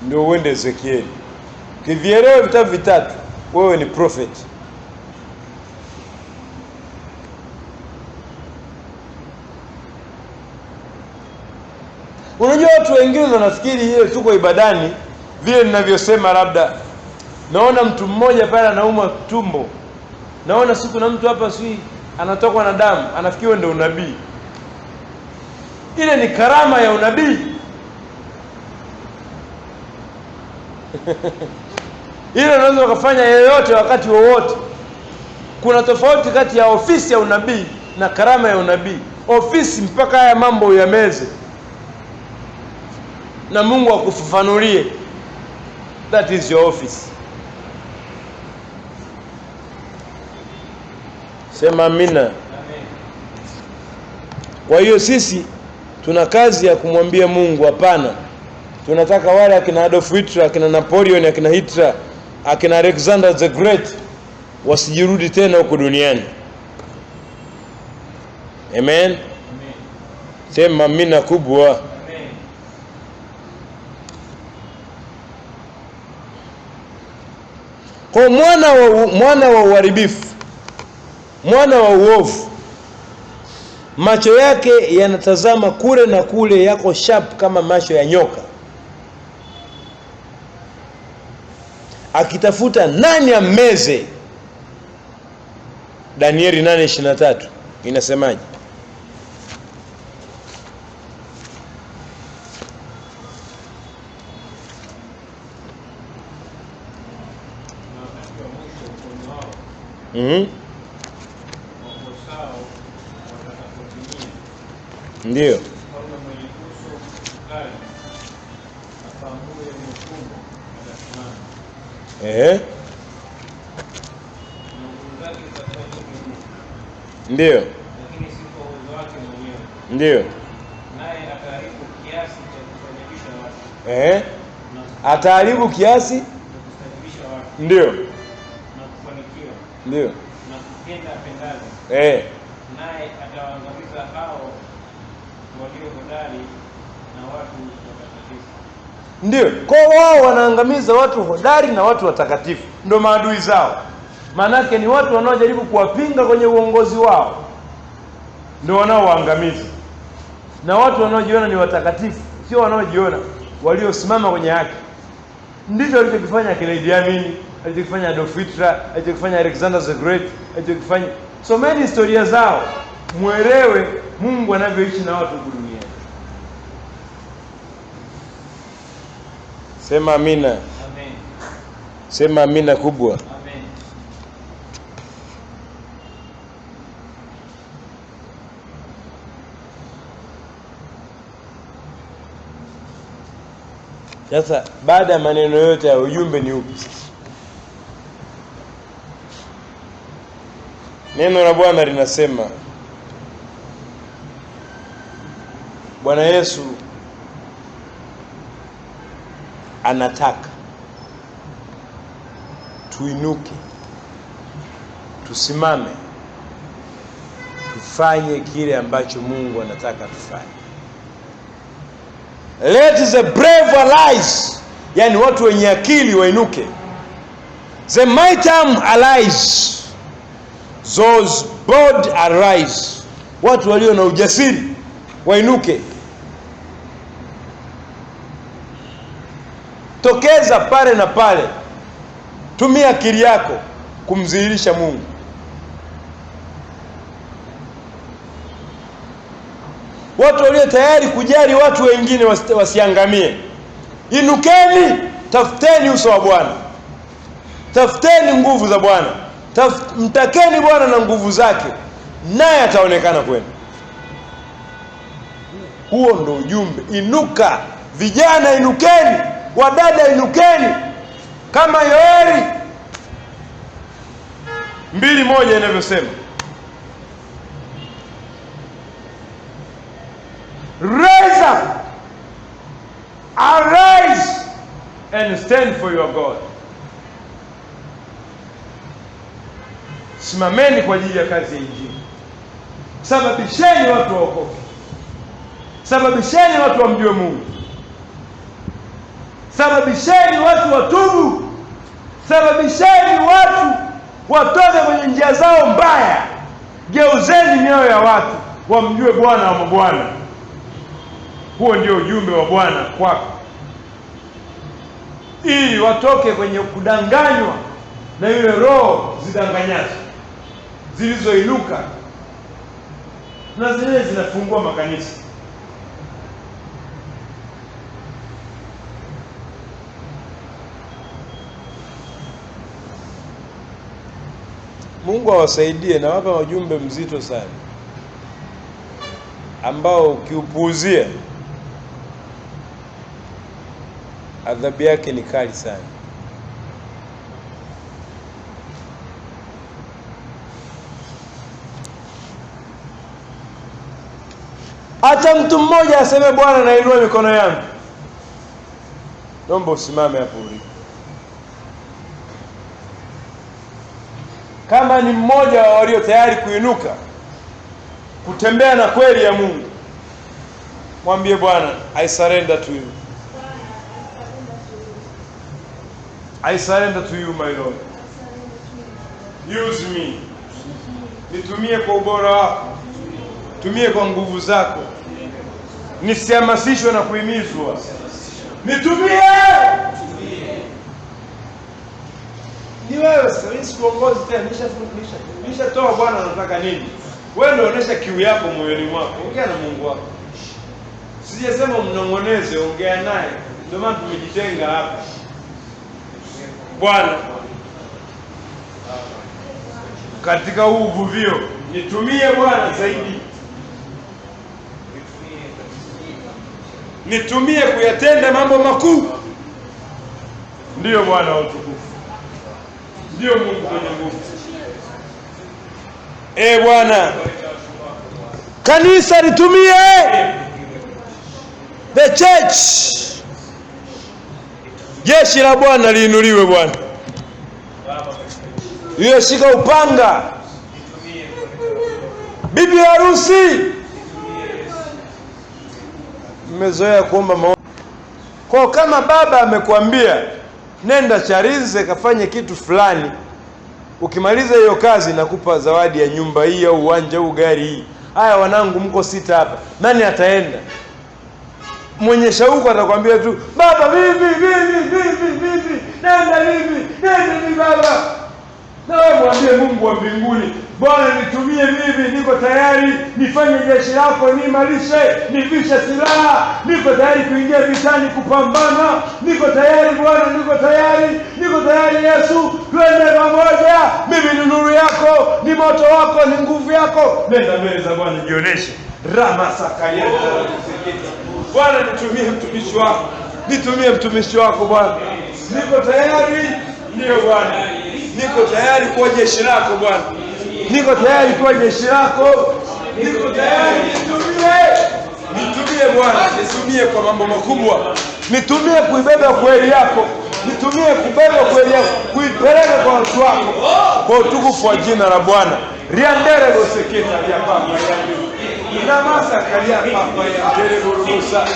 ndio uende Ezekieli. Ukivielewa vitabu vitatu, wewe ni prophet. Unajua watu wengine wanafikiri hiyo tuko ibadani vile ninavyosema, labda naona mtu mmoja pale anauma tumbo, naona siku na mtu hapa si anatokwa na damu, anafikiri ndio unabii. Ile ni karama ya unabii. Ile unaweza ukafanya yeyote wakati wowote. Kuna tofauti kati ya ofisi ya unabii na karama ya unabii. Ofisi mpaka haya mambo uyameze na Mungu akufafanulie, that is your office. Sema amina. Amen. Kwa hiyo sisi tuna kazi ya kumwambia Mungu hapana. Tunataka wale akina Adolf Hitler, akina Napoleon, akina Hitler, akina Alexander the Great wasijirudi tena huko duniani. Amen. Amen. Sema amina kubwa. Amen. Kwa mwana wa uharibifu, mwana wa uovu, macho yake yanatazama kule na kule, yako sharp kama macho ya nyoka, akitafuta nani ammeze. Danieli 8:23 inasemaje? Ndio. Ndio. Ndio. Naye ataharibu kiasi cha kustajabisha watu. Ataharibu kiasi cha kustajabisha watu. Ndio. Na kufanikiwa. Ndio. Na kupenda apendavyo. Naye atawaangamiza hao walio hodari na watu watakatifu. Ndio. Kwa wao wanaangamiza watu hodari na watu watakatifu. Ndio maadui zao. Manake ni watu wanaojaribu kuwapinga kwenye uongozi wao, ndio wanaowaangamiza. Na watu wanaojiona ni watakatifu, sio wanaojiona waliosimama kwenye haki. Ndivyo alichokifanya kile Idi Amin, alichokifanya Adolf Hitler, alichokifanya Alexander the Great, alichokifanya. Someni historia zao, muelewe Mungu anavyoishi na watu huku duniani. Sema amina. Amen. Sema amina kubwa. Amen. Sasa baada ya maneno yote ya ujumbe ni upi sasa? Neno la Bwana linasema, Bwana Yesu anataka tuinuke, tusimame, tufanye kile ambacho Mungu anataka tufanye. Let the brave arise, yani watu wenye akili wainuke. The mighty arise, those bold arise, watu walio na ujasiri wainuke. Tokeza pale na pale, tumia akili yako kumdhihirisha Mungu. Watu walio tayari kujali watu wengine wasiangamie. Inukeni, tafuteni uso wa Bwana, tafuteni nguvu za Bwana, mtakeni Bwana na nguvu zake, naye ataonekana kwenu. Huo ndo ujumbe. Inuka vijana, inukeni wadada, inukeni kama Yoeli 2:1 inavyosema. Raise up, arise. and stand for your God. Simameni kwa ajili ya kazi ya Injili. Sababisheni watu waokoke. Sababisheni watu wamjue Mungu. Sababisheni watu watubu. Sababisheni watu watoke kwenye njia zao mbaya. Geuzeni mioyo ya watu wamjue Bwana wa mabwana. Huo ndio ujumbe wa Bwana kwako, ili watoke kwenye kudanganywa na yule roho zidanganyazo zilizoinuka na zile zinafungua makanisa. Mungu awasaidie. Na wapa ujumbe mzito sana ambao ukiupuuzia adhabu yake ni kali sana. Acha mtu mmoja aseme Bwana nainua mikono yangu. Naomba usimame hapo ulipo. Kama ni mmoja wa walio tayari kuinuka kutembea na kweli ya Mungu, mwambie Bwana, I surrender to you. I surrender to you, my Lord. Use me. Nitumie kwa ubora wako. Tumie kwa nguvu zako. Nisihamasishwe na kuhimizwa. Nitumie. Ni wewe sasa, sikuongozi tena, nishatoa Bwana anataka nini? Wewe ndio unaonesha kiu yako moyoni mwako. Ongea na Mungu wako. Sijasema mnongoneze, ongea naye. Ndio maana tumejitenga hapa. Bwana, katika huu uvuvio nitumie Bwana zaidi. Nitumie kuyatenda mambo makuu. Ndiyo Bwana wa utukufu. Ndiyo Mungu mwenye nguvu. Bwana, kanisa litumie. The church. Jeshi la Bwana liinuliwe Bwana. Yeye shika upanga. Bibi harusi. Mmezoea kuomba maombi. Kwa kama baba amekwambia nenda Charinze kafanye kitu fulani, ukimaliza hiyo kazi nakupa zawadi ya nyumba hii au uwanja au gari hii. Haya wanangu, mko 6 hapa. Nani ataenda? Mwenye shauku atakwambia tu, baba bibi. Nenda bibi baba. Na wewe mwambie Mungu wa mbinguni, Bwana nitumie mimi, niko tayari nifanye jeshi lako, nimalishe, nivishe silaha, niko tayari kuingia vitani kupambana, niko tayari Bwana, niko tayari Yesu, twende pamoja. Mimi ni nuru yako, ni moto wako, ni nguvu yako. Nenda mbele za Bwana, jioneshe. Rama sakayenda kusikita. Bwana nitumie mtumishi wako Bwana. Niko tayari, ndio Bwana. Niko tayari kwa jeshi lako Bwana. Niko tayari kwa jeshi lako. Niko tayari, nitumie Bwana. Nitumie kwa mambo makubwa. Nitumie kuibeba kweli yako. Nitumie kubeba kweli yako, kuipeleka kwa watu wako kwa utukufu wa jina la Bwana. Riandere goseketa ya papa yangu. Inamasa kalia papa ya ndere burusa.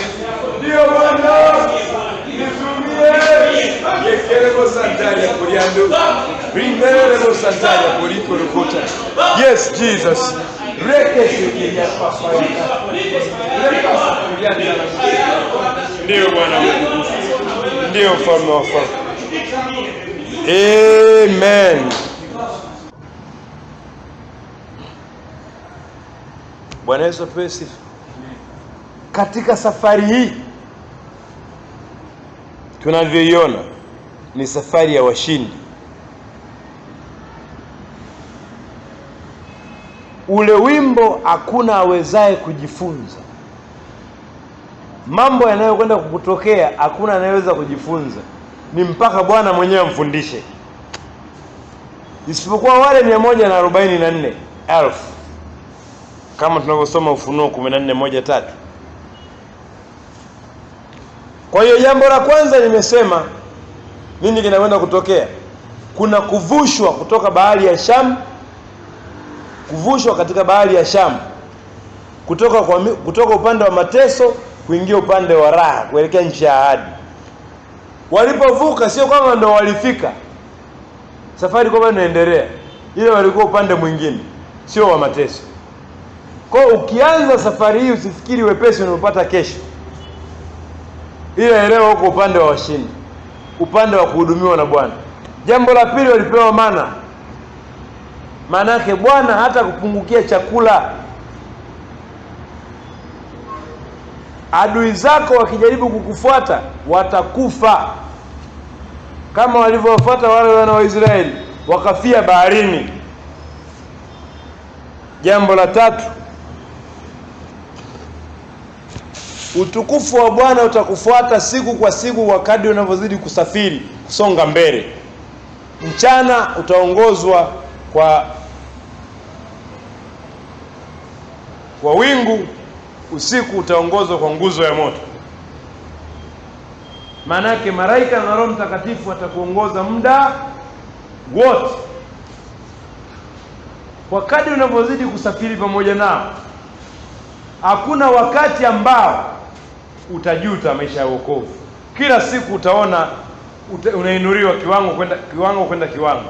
Ndio Bwana. Nitumie. Yekelebo santaria kuriando. Rindelebo santaria kuriko rukuta. Yes, Jesus. Rekese ya papa yangu. Rekasa kurianda. Ndio Bwana. Ndio mfalme wa wafalme. Amen. Bwana Yesu apewe sifa. Katika safari hii tunavyoiona ni safari ya washindi. Ule wimbo hakuna awezaye kujifunza. Mambo yanayokwenda kukutokea hakuna anayeweza kujifunza, ni mpaka Bwana mwenyewe amfundishe. Isipokuwa wale 144,000 kama tunavyosoma Ufunuo 14:1-3. Kwa hiyo jambo la kwanza nimesema Nini kinakwenda kutokea? Kuna kuvushwa kutoka bahari ya Sham, kuvushwa katika bahari ya Sham, kutoka upande wa mateso kuingia upande wa raha, kuelekea nchi ya ahadi. Walipovuka sio kwamba ndio walifika, safari kwamba inaendelea, ile walikuwa upande mwingine, sio wa mateso. Kwa ukianza safari hii usifikiri wepesi unapata kesho, ile elewa huko upande wa washindi, upande wa kuhudumiwa na Bwana. Jambo la pili, walipewa mana. Maana yake Bwana hata kupungukia chakula. Adui zako wakijaribu kukufuata watakufa, kama walivyowafuata wale wana wa Israeli wakafia baharini. Jambo la tatu, utukufu wa Bwana utakufuata siku kwa siku wakati unavyozidi kusafiri, kusonga mbele. Mchana utaongozwa kwa wingu, usiku utaongozwa kwa nguzo ya moto. Maana yake malaika na Roho Mtakatifu watakuongoza muda wote. Wakati unavyozidi kusafiri pamoja nao, hakuna wakati ambao utajuta maisha ya wokovu. Kila siku utaona unainuliwa kiwango kwenda kiwango.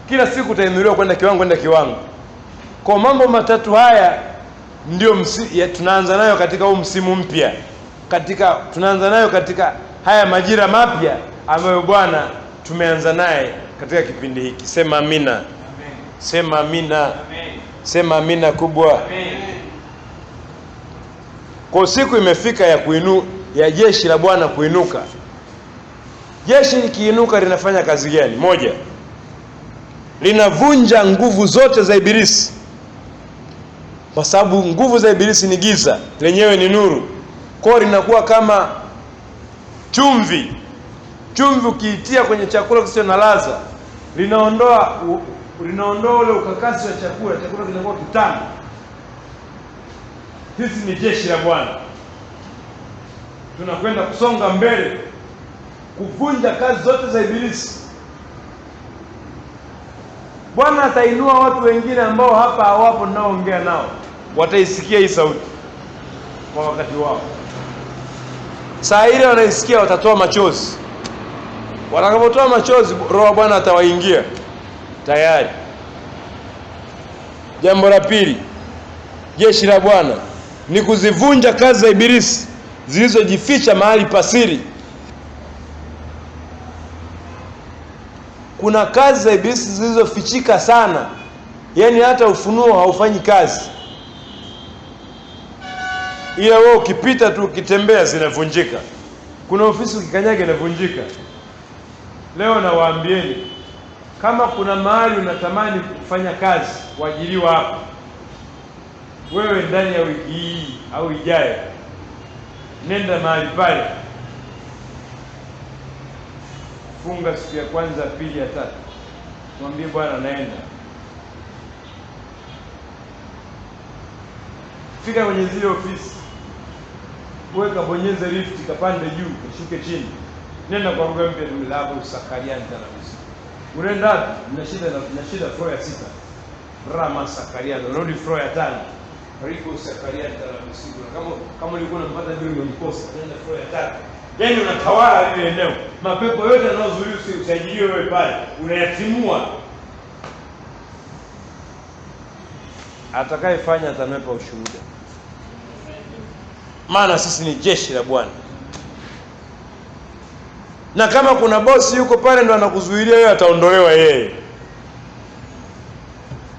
Kila siku utainuliwa kwenda kiwango. Kwa mambo matatu haya ndio tunaanza nayo katika huu msimu mpya. Tunaanza nayo katika haya majira mapya ambayo Bwana tumeanza naye katika kipindi hiki. Sema amina. Amen. Sema amina. Amen. Sema amina kubwa. Amen. Kwa siku imefika ya jeshi la Bwana kuinuka. Jeshi likiinuka linafanya kazi gani? Moja, linavunja nguvu zote za Ibilisi, kwa sababu nguvu za Ibilisi ni giza, lenyewe ni nuru. Kwa linakuwa kama chumvi. Chumvi ukiitia kwenye chakula kisicho na ladha, linaondoa ule ukakasi wa chakula kinakuwa kitamu. Sisi ni jeshi la Bwana, tunakwenda kusonga mbele kuvunja kazi zote za Ibilisi. Bwana atainua watu wengine ambao hapa hawapo ninaoongea nao, wataisikia hii sauti kwa wakati wao. Saa ile wanaisikia watatoa machozi. Watakapotoa machozi, Roho wa Bwana atawaingia tayari. Jambo la pili, jeshi la Bwana ni kuzivunja kazi za Ibilisi zilizojificha mahali pasiri. Kuna kazi za Ibilisi zilizofichika sana, yaani hata ufunuo haufanyi kazi, ila wewe ukipita tu ukitembea zinavunjika. Kuna ofisi ukikanyaga inavunjika. Leo nawaambieni, kama kuna mahali unatamani kufanya kazi, kuajiriwa hapa, wewe ndani ya wiki hii au ijayo, nenda mahali pale, funga siku ya kwanza, pili, ya tatu, mwambie Bwana naenda. Fika kwenye zile ofisi, weka bonyeze lift, kapande juu, ushuke chini. Nenda kwa lugha mpya, tumelapo usakariani tena usiku. Unaenda na shida floor ya 6. Rama sakariani, unarudi floor ya 5. Karibu usakariani tena usiku. Kama ulikuwa unapata bila unamkosa, nenda floor ya 3. Yaani unatawala ile eneo. Mapepo yote yanayozuia usajiliwe wewe pale, unayatimua. Atakayefanya atanipa ushuhuda. Maana sisi ni jeshi la Bwana. Na kama kuna bosi yuko pale ndo anakuzuilia wewe, ataondolewa yeye.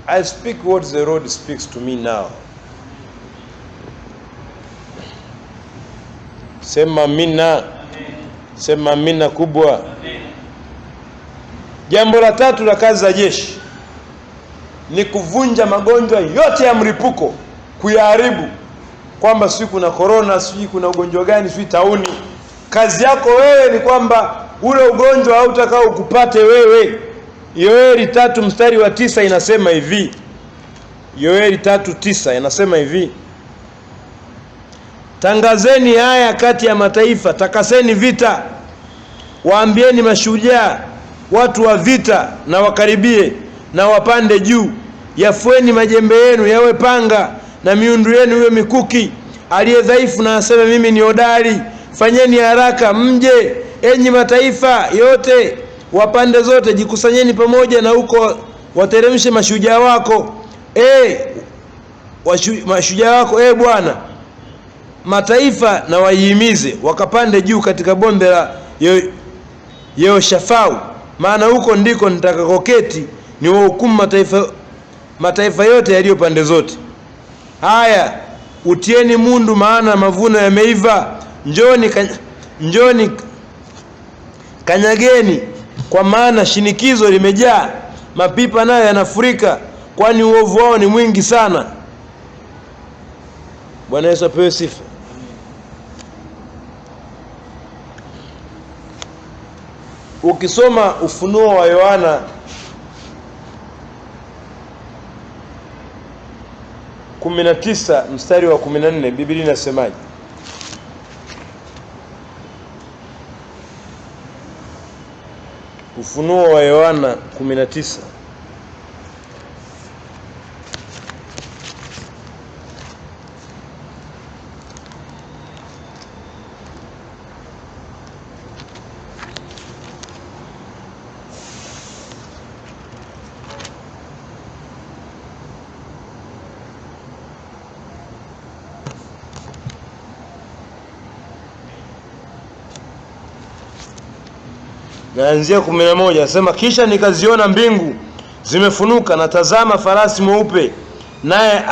I speak what the Lord speaks to me now. Sema amina. Sema amina kubwa. Jambo la tatu la kazi za jeshi ni kuvunja magonjwa yote ya mlipuko, kuyaharibu. Kwamba sijui kuna corona, sijui kuna ugonjwa gani, sijui tauni. Kazi yako wewe ni kwamba ule ugonjwa hautakao ukupate wewe. Yoeli 3:9 inasema hivi. Yoeli 3:9 inasema hivi: tangazeni haya kati ya mataifa, takaseni vita, Waambieni mashujaa, watu wa vita, na wakaribie na wapande juu. Yafueni majembe yenu yawe panga, na miundu yenu iwe mikuki. Aliye dhaifu na aseme mimi ni hodari. Fanyeni haraka mje, enyi mataifa yote wapande zote, jikusanyeni pamoja, na huko wateremshe mashujaa wako. Mashujaa wako Bwana. Mataifa na waihimize wakapande juu katika bonde la Yehoshafau, maana huko ndiko nitakakoketi ni wahukumu mataifa yote yaliyo pande zote. Haya, utieni mundu, maana mavuno yameiva. Njoni kanyageni, kwa maana shinikizo limejaa, mapipa nayo yanafurika, kwani uovu wao ni mwingi sana. Bwana Yesu apewe sifa. Ukisoma Ufunuo wa Yohana 19 mstari wa 14, Biblia inasemaje? Ufunuo wa Yohana 19 naanzia 11. Anasema, kisha nikaziona mbingu zimefunuka, na tazama farasi mweupe, naye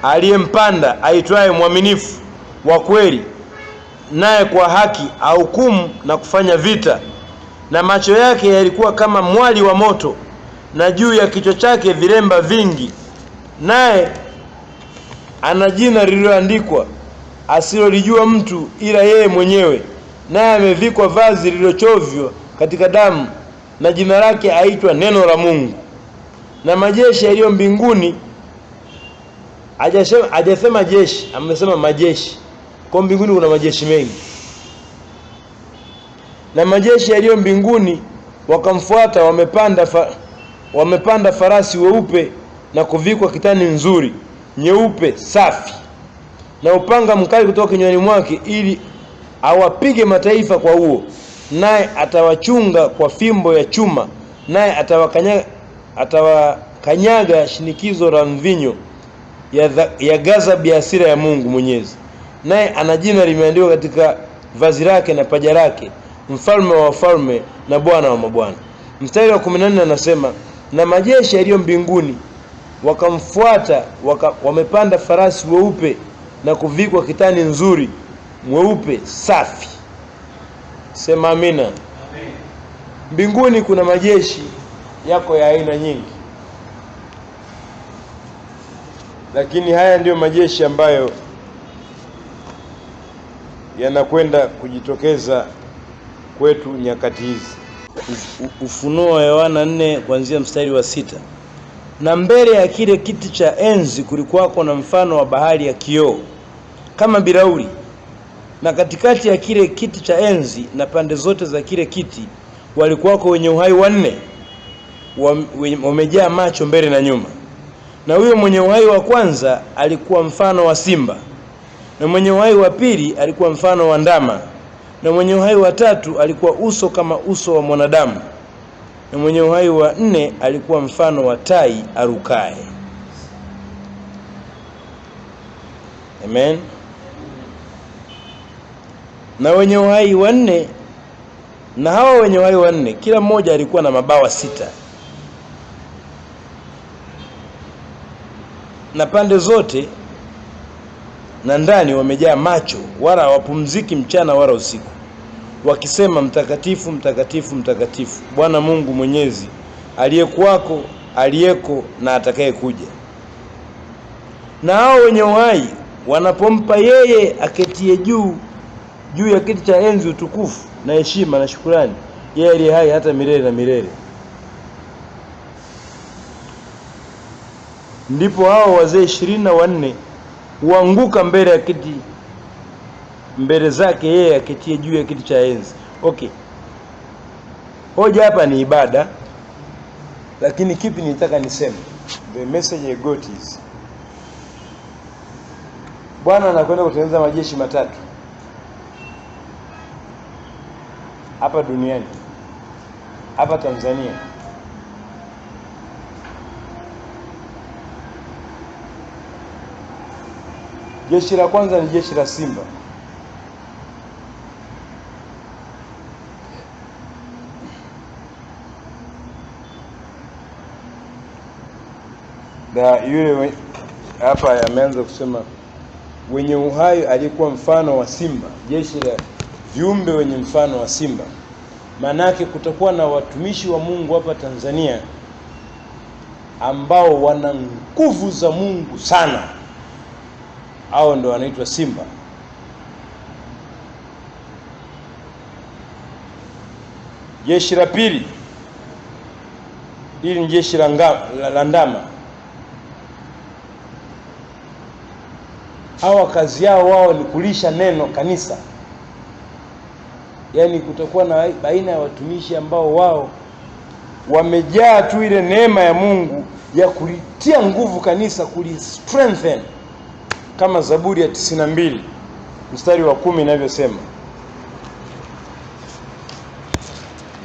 aliyempanda aitwaye Mwaminifu wa Kweli, naye kwa haki ahukumu na kufanya vita. Na macho yake yalikuwa kama mwali wa moto, na juu ya kichwa chake vilemba vingi. Naye ana jina lililoandikwa asilolijua mtu ila yeye mwenyewe, naye amevikwa vazi lililochovya katika damu, na jina lake aitwa Neno la Mungu. Na majeshi yaliyo mbinguni, hajasema jeshi, amesema majeshi. Kwa mbinguni kuna majeshi mengi. Na majeshi yaliyo mbinguni wakamfuata, wamepanda farasi weupe, na kuvikwa kitani nzuri nyeupe safi, na upanga mkali kutoka kinywani mwake, ili awapige mataifa kwa huo. Naye atawachunga kwa fimbo ya chuma, naye atawakanyaga shinikizo la mvinyo ya ghadhabu ya hasira ya Mungu Mwenyezi. Naye ana jina limeandikwa katika vazi lake na paja lake, Mfalme wa wafalme na Bwana wa mabwana. Mstari wa 14 anasema, na majeshi yaliyo mbinguni wakamfuata, wamepanda farasi weupe, na kuvikwa kitani nzuri mweupe safi. Sema amina. Amen. Mbinguni kuna majeshi yako ya aina nyingi, lakini haya ndiyo majeshi ambayo yanakwenda kujitokeza kwetu nyakati hizi. Ufunuo wa Yohana 4 kuanzia mstari wa 6. Na mbele ya kile kiti cha enzi kulikuwako na mfano wa bahari ya kioo kama birauri, na katikati ya kile kiti cha enzi na pande zote za kile kiti walikuwako wenye uhai wanne, wamejaa macho mbele na nyuma. Na huyo mwenye uhai wa kwanza alikuwa mfano wa simba, na mwenye uhai wa pili alikuwa mfano wa ndama, na mwenye uhai wa tatu alikuwa uso kama uso wa mwanadamu, na mwenye uhai wa 4 alikuwa mfano wa tai arukaye. Amen. Na wenye uhai wa 4, na hawa wenye uhai wa 4 kila mmoja alikuwa na mabawa 6, na pande zote na ndani wamejaa macho, wala hawapumziki mchana wala usiku, wakisema, mtakatifu, mtakatifu, mtakatifu, Bwana Mungu Mwenyezi, aliyekuwako, aliyeko na atakaye kuja. Na hao wenye uhai wanapompa yeye aketie juu ya kiti cha enzi utukufu na heshima na shukrani, yeye aliye hai hata milele na milele. Ndipo hao wazee 24 huanguka mbele ya kiti, mbele zake yeye aketie juu ya kiti cha enzi. Okay, Hoja hapa ni ibada, lakini kipi nitaka niseme? The message I got is Bwana anakwenda kutengeneza majeshi matatu hapa duniani, hapa Tanzania. Jeshi la kwanza ni jeshi la Simba. Na yule hapa ameanza kusema wenye uhai alikuwa mfano wa simba, jeshi la viumbe wenye mfano wa simba. Manake kutakuwa na watumishi wa Mungu hapa Tanzania ambao wana nguvu za Mungu sana. Hao ndio wanaitwa simba. Jeshi la pili, hili ni jeshi la ndama. Hawa kazi yao wao ni kulisha neno kanisa. Yaani kutakuwa na baina ya watumishi ambao wao wamejaa tu ile neema ya Mungu ya kulitia nguvu kanisa, strengthen, kama Zaburi ya 92 mstari wa 10 inavyosema.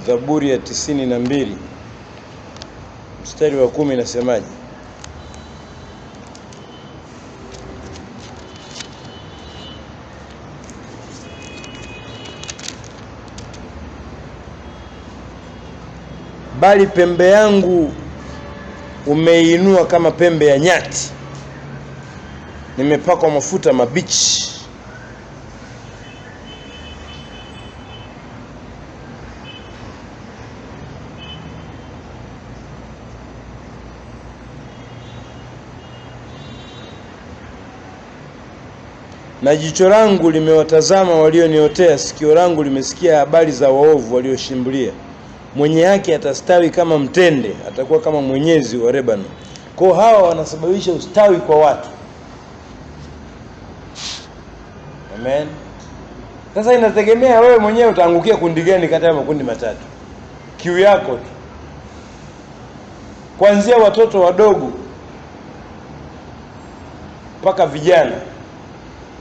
Zaburi ya 92 mstari wa 10 inasemaje? Bali pembe yangu umeinua kama pembe ya nyati, nimepakwa mafuta mabichi. Na jicho langu limewatazama walioniotea, sikio langu limesikia habari za waovu walioshambulia. Mwenye yake atastawi kama mtende, atakuwa kama mwenyezi wa Lebanon. Kwa hawa wanasababisha ustawi kwa watu. Amen. Sasa inategemea wewe mwenyewe utaangukia kundi gani kati ya makundi matatu. Kiu yako tu. Kuanzia watoto wadogo mpaka vijana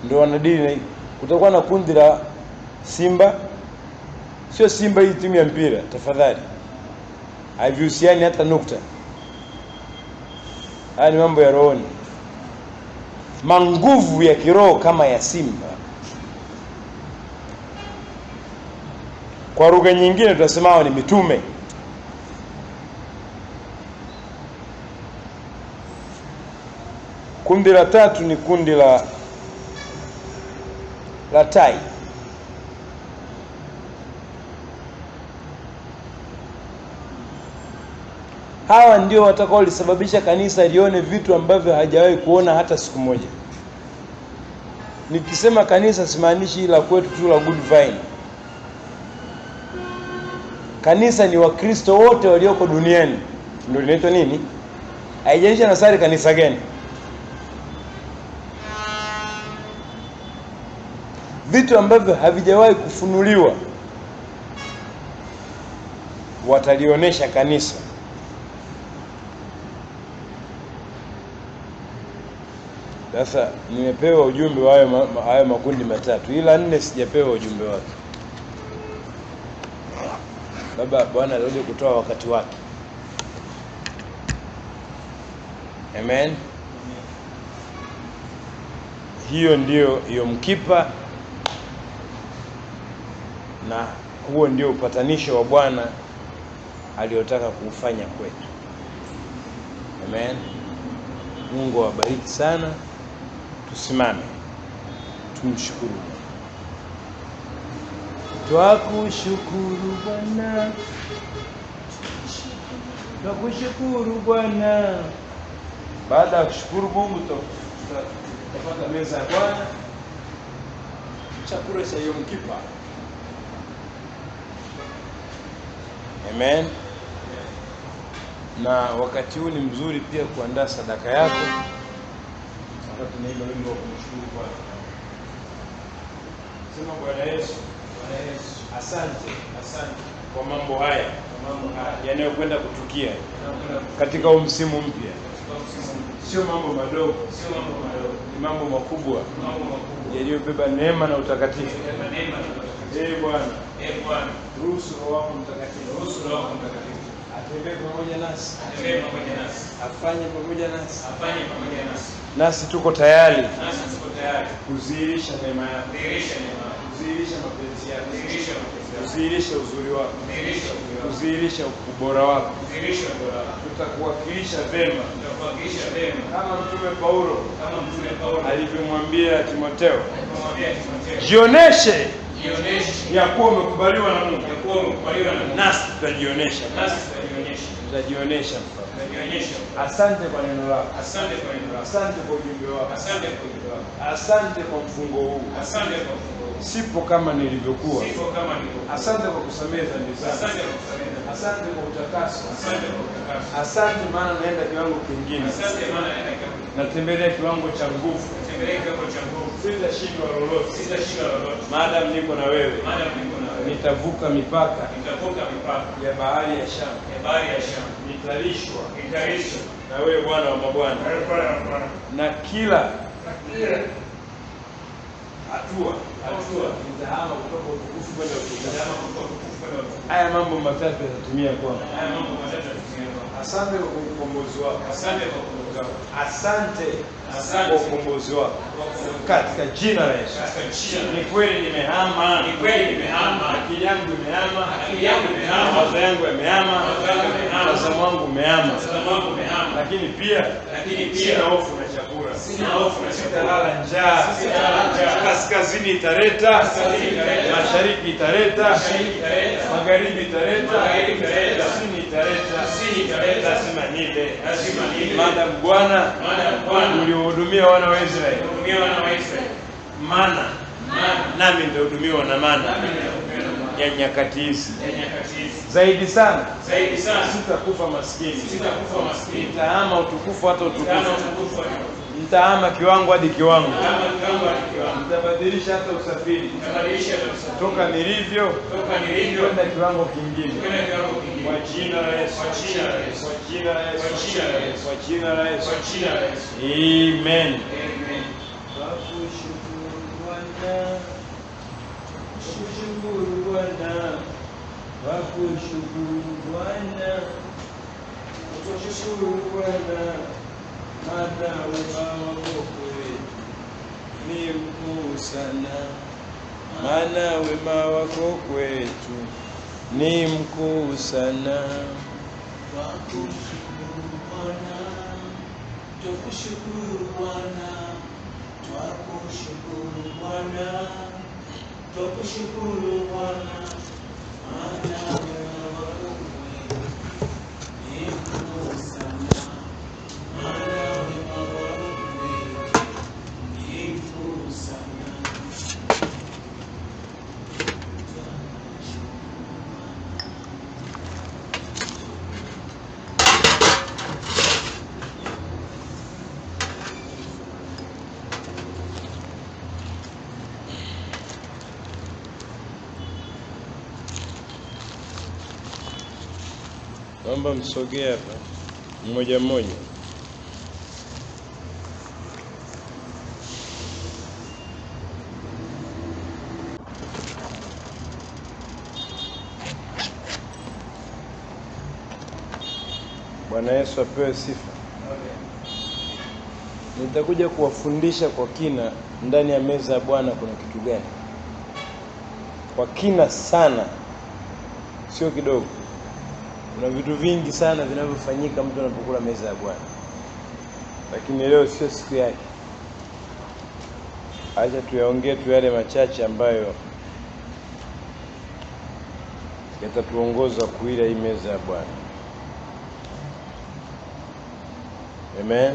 ndio wanadili na. Kutakuwa na kundi la simba. Sio Simba hii timu ya mpira, tafadhali. Haivihusiani hata nukta. Haya ni mambo ya rohoni. Manguvu ya kiroho kama ya simba. Kwa lugha nyingine tunasema hao ni mitume. Kundi la tatu ni kundi la tai. Hawa ndio watakao lisababisha kanisa lione vitu ambavyo hajawahi kuona hata siku moja. Nikisema kanisa simaanishi la kwetu tu la Good Vine. Kanisa ni Wakristo wote walioko duniani. Ndio linaitwa nini? Haijalishi nasari kanisa gani. Vitu ambavyo havijawahi kufunuliwa watalionyesha kanisa. Sasa nimepewa ujumbe wa hayo makundi matatu, ila 4 sijapewa ujumbe wake. Baba Bwana arudi kutoa wakati wake. Amen. Hiyo ndio mkipa, na huo ndio upatanisho wa Bwana aliotaka kuufanya kwetu. Amen. Mungu awabariki sana. Tusimame tumshukuru. Twakushukuru Bwana, twakushukuru Bwana. Baada ya kushukuru Mungu tutapata meza ya Bwana, chakula cha Yom Kippur. Amen. Na wakati huu ni mzuri pia kuandaa sadaka yako. Sasa tunaimba wimbo wa kumshukuru Bwana. Sema Bwana Yesu, asante, asante. kwa mambo haya yanayokwenda kutukia katika msimu mpya. Sio mambo madogo, ni mambo makubwa yaliyobeba neema na utakatifu. Bwana, ruhusu Roho wako Mtakatifu atembee pamoja nasi, afanye pamoja nasi. Nasi tuko tayari kudhihirisha neema yako, kudhihirisha mapenzi yako, kudhihirisha uzuri wako, kudhihirisha ubora wako. Tutakuwakilisha vema kama Mtume Paulo alivyomwambia Timotheo, jioneshe ya kuwa umekubaliwa na Mungu. Nasi tutajionyesha. Asante kwa neno lako, asante kwa ujumbe wako, asante kwa mfungo huu. Sipo kama nilivyokuwa. Asante kwa kusamehe dhambi zangu, asante kwa utakaso, asante maana naenda kiwango kingine, natembelea kiwango cha nguvu. Sitashindwa lolote maadamu niko na wewe. Nitavuka mipaka ya bahari ya Shamu. Nitalishwa na wewe Bwana wa mabwana, na kila hatua nitahama kutoka utukufu kwenda utukufu. Haya mambo matatu yatatumia kwangu. Asante kwa ukombozi wako. Asante kwa ukombozi wako katika jina la Yesu. Ni kweli nimehama, akili yangu imehama, mawazo yangu yamehama, mtazamo wangu umehama, lakini pia sina hofu na chakula, sitalala njaa. Kaskazini italeta, mashariki italeta, magharibi italeta, kusini italeta, lazima nile. Maadamu Bwana ulihudumia wana wa Israeli mana, nami nitahudumiwa na mana ya nyakati hizi. Zaidi sana sitakufa maskini. Nitahama utukufu hata utukufu. Nitahama kiwango hadi kiwango. Nitabadilisha hata usafiri, toka nilivyo kwenda kiwango kingine, kwa jina la Yesu. Amen. Wakushukuru Bwana, maana wema wako ni mkuu sana. Maana wema wako kwetu ni mkuu sana. Twakushukuru Bwana, twakushukuru Bwana, twakushukuru Bwana, twakushukuru Bwana, maana wema wako kwetu ni mkuu sana. Maana wema wako kwetu ni mkuu sana. Naomba msogee hapa mmoja mmoja. Bwana Yesu apewe sifa. Nitakuja kuwafundisha kwa kina ndani ya meza ya Bwana kuna kitu gani. Kwa kina sana, sio kidogo. Kuna vitu vingi sana vinavyofanyika mtu anapokula meza ya Bwana, lakini leo sio siku yake. Acha tuyaongee tu yale machache ambayo yatatuongoza kuila hii meza ya Bwana. Amen.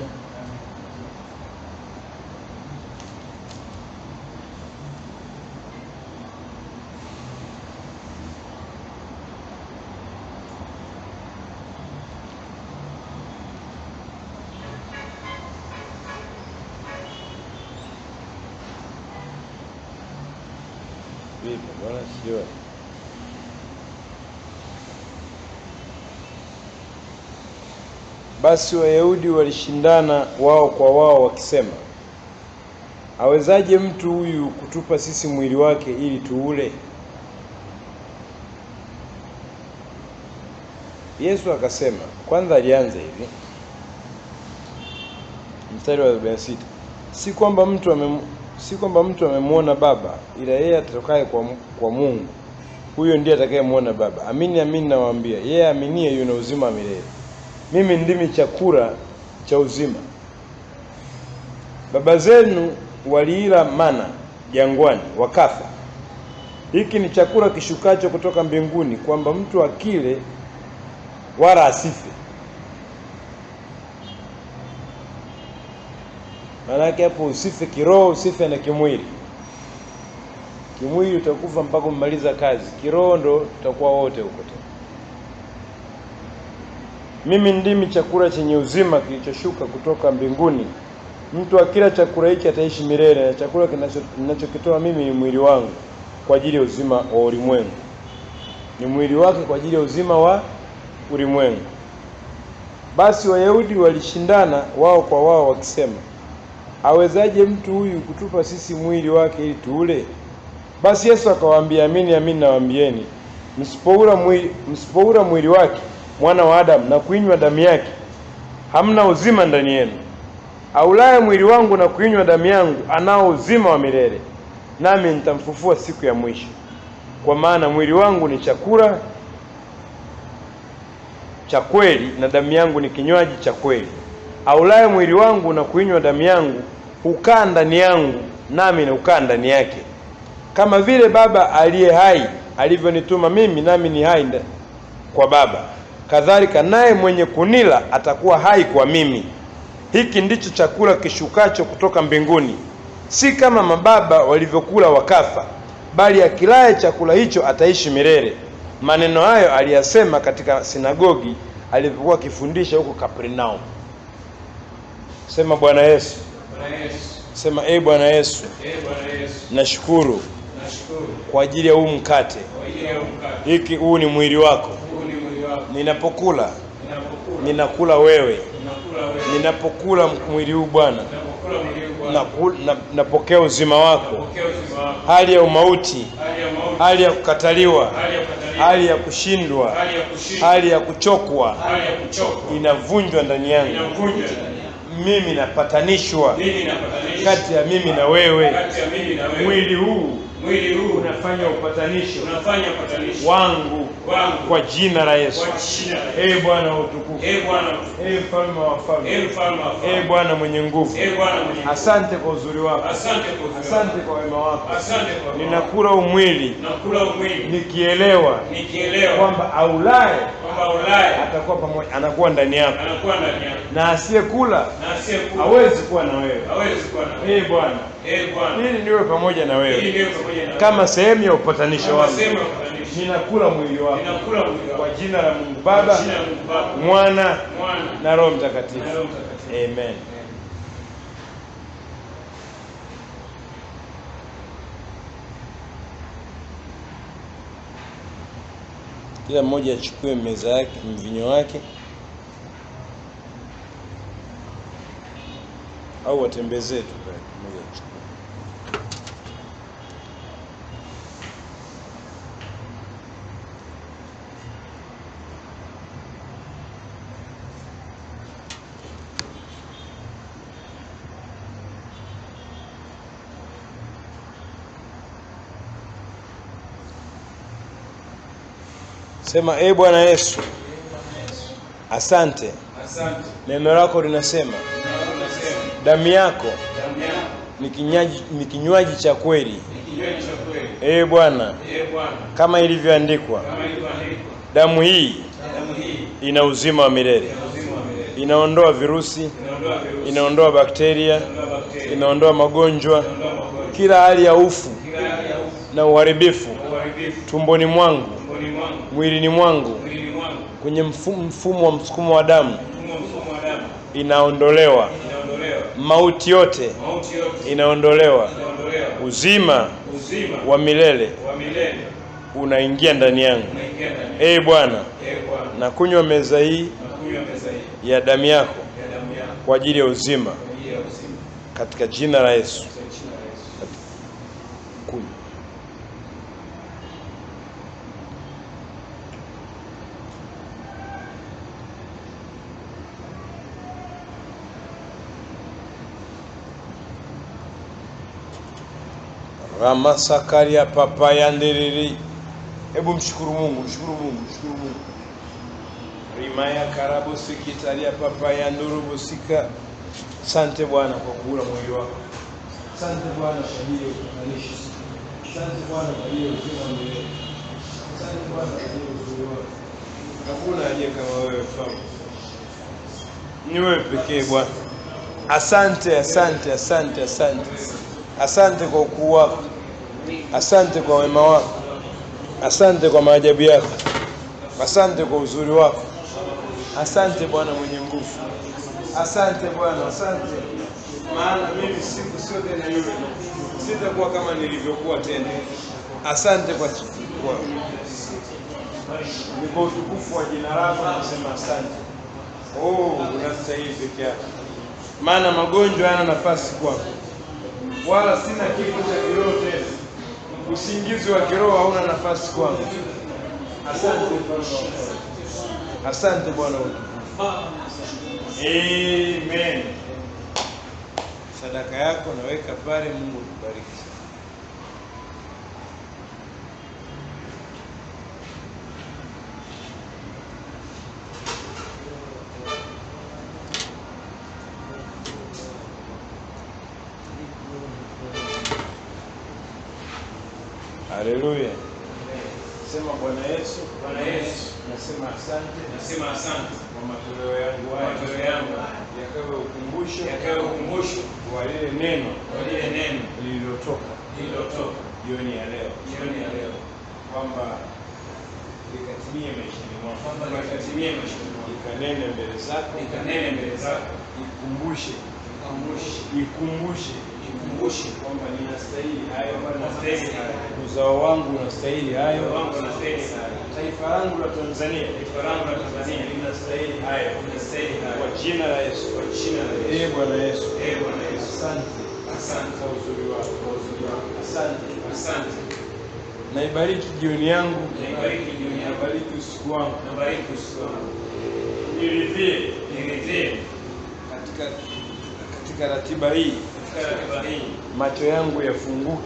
Vipi, bwana sio? Basi Wayahudi walishindana wao kwa wao wakisema, awezaje mtu huyu kutupa sisi mwili wake ili tuule? Yesu akasema, kwanza alianza hivi, mstari wa 46, si kwamba mtu amemwona Baba, ila yeye atatokaye kwa Mungu, huyo ndiye atakayemwona Baba. Amini amini nawaambia, yeye aminie yuna uzima wa milele. Mimi ndimi chakula cha uzima. Baba zenu waliila mana jangwani wakafa. Hiki ni chakula kishukacho kutoka mbinguni, kwamba mtu akile wala asife. Maana yake hapo usife kiroho, usife na kimwili. Kimwili utakufa mpaka umaliza kazi, kiroho ndo tutakuwa wote huko tena. Mimi ndimi chakula chenye uzima kilichoshuka kutoka mbinguni. Mtu akila chakula hiki ataishi milele, na chakula ninachokitoa mimi ni mwili wangu kwa ajili ya uzima wa ulimwengu. Ni mwili wake kwa ajili ya uzima wa ulimwengu. Basi Wayahudi walishindana wao kwa wao wakisema, awezaje mtu huyu kutupa sisi mwili wake ili tuule? Basi Yesu akawaambia, amini amini nawaambieni, msipoula mwili wake mwana wa Adamu na kuinywa damu yake, hamna uzima ndani yenu. Aulaye mwili wangu na kuinywa damu yangu anao uzima wa milele, nami nitamfufua siku ya mwisho. Kwa maana mwili wangu ni chakula cha kweli na damu yangu ni kinywaji cha kweli. Aulaye mwili wangu na kuinywa damu yangu hukaa ndani yangu, nami naukaa ndani yake. Kama vile Baba aliye hai alivyonituma mimi, nami ni hai kwa Baba, kadhalika naye mwenye kunila atakuwa hai kwa mimi. Hiki ndicho chakula kishukacho kutoka mbinguni, si kama mababa walivyokula wakafa, bali akilaye chakula hicho ataishi milele. Maneno hayo aliyasema katika sinagogi alipokuwa akifundisha huko Kapernaum. Sema Bwana Yesu. Sema Bwana Yesu. Nashukuru kwa ajili ya huu mkate. Hiki huu ni mwili wako. Ninapokula ninakula wewe. Ninapokula mwili huu Bwana, napokea uzima wako. Hali ya umauti, hali ya kukataliwa, hali ya kushindwa, hali ya kuchokwa inavunjwa ndani yangu. Mimi napatanishwa kati ya mimi na wewe. Mwili huu unafanya upatanisho wangu kwa jina la Yesu. Bwana wa utukufu, mfalme wa wafalme, Bwana mwenye nguvu, asante kwa uzuri wako, asante kwa wema wako. Ninakula umwili nikielewa kwamba aulaye atakuwa pamoja, anakuwa ndani yako, na asiyekula hawezi kuwa na wewe. Bwana, ili niwe pamoja na wewe kama sehemu ya upatanisho wangu. Ninakula mwili wako kwa jina la Mungu Baba, Mwana na Roho Mtakatifu. Amen. Kila mmoja achukue meza yake, mvinyo wake, au watembezee tu kwa mmoja achukue. Sema Bwana Yesu, asante. Neno lako linasema damu yako ni kinywaji cha kweli. Bwana, kama ilivyoandikwa, damu hii ina uzima wa milele. Inaondoa virusi, inaondoa bakteria, inaondoa magonjwa, kila hali ya ufu na uharibifu tumboni mwangu, mwilini mwangu, kwenye mfumo wa msukumo wa damu inaondolewa. Mauti yote inaondolewa. Uzima wa milele unaingia ndani yangu. Bwana, na kunywa meza hii ya damu yako kwa ajili ya uzima katika jina la Yesu. Kunywa. Ramasakaria papaya ndiriri. Hebu mshukuru Mungu, mshukuru Mungu, mshukuru Mungu. Rimaya karabu sikitaria papaya ndurubu sika. Asante Bwana kwa kuula mwili wako. Asante Bwana kwa ajili ya upatanisho. Asante Bwana kwa ajili ya uzima milele. Asante Bwana kwa ajili ya uzuri wako. Hakuna aliye kama wewe Mfalme. Ni wewe pekee Bwana. Asante, asante, asante, asante. Asante kwa ukuu wako. Asante kwa wema wako. Asante kwa maajabu yako. Asante kwa uzuri wako. Asante Bwana mwenye nguvu. Asante Bwana, asante. Maana mimi siku sio tena yule. Sitakuwa kama nilivyokuwa tena. Asante kwa utukufu wa jina lako nasema asante. Unastahili peke yako. Maana magonjwa hayana nafasi kwako. Wala sina kifo cha kiroho tena. Usingizi wa kiroho hauna nafasi kwangu. Asante Bwana. Asante Bwana. Amen. Sadaka yako naweka pale. Mungu akubariki. Haleluya. Sema Bwana Yesu, Bwana Yesu, nasema asante, nasema asante kwa matoleo yangu yakawe ukumbusho wa lile neno lililotoka jioni ya leo kwamba likatimie maishani mwangu, likanene mbele zako, ikumbushe kwamba ninastahili hayo, uzao wangu unastahili hayo, taifa langu la Tanzania linastahili hayo, kwa jina la Yesu. Bwana Yesu, asante kwa uzuri wako, asante. Naibariki jioni yangu, naibariki usiku wangu, niridhie katika ratiba hii. Macho yangu yafunguke,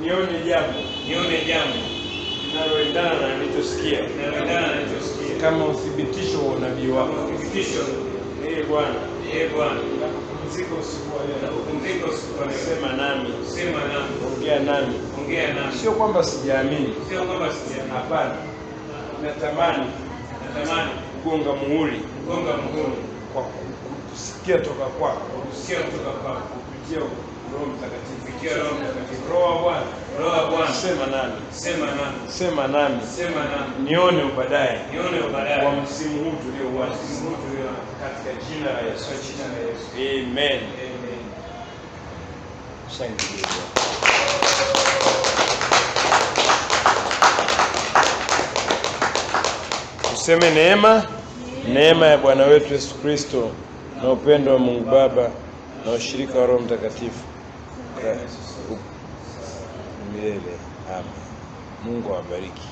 nione jambo linaloendana na nilichosikia, kama uthibitisho wa unabii wako. Bwana, nakupumzika usiku wa leo. Sema nami, ongea nami. Sio kwamba sijaamini, hapana. Natamani kugonga muhuri kwa kusikia toka kwako, kupitia Roho Mtakatifu. Roho wa Bwana, sema nami, nione ubadaye wa msimu huu tuliouanza, katika jina la Yesu. Amen. Shangilia. Tuseme neema ya Bwana wetu Yesu Kristo na upendo wa Mungu Baba na ushirika wa Roho Mtakatifu milele. Amen. Mungu awabariki.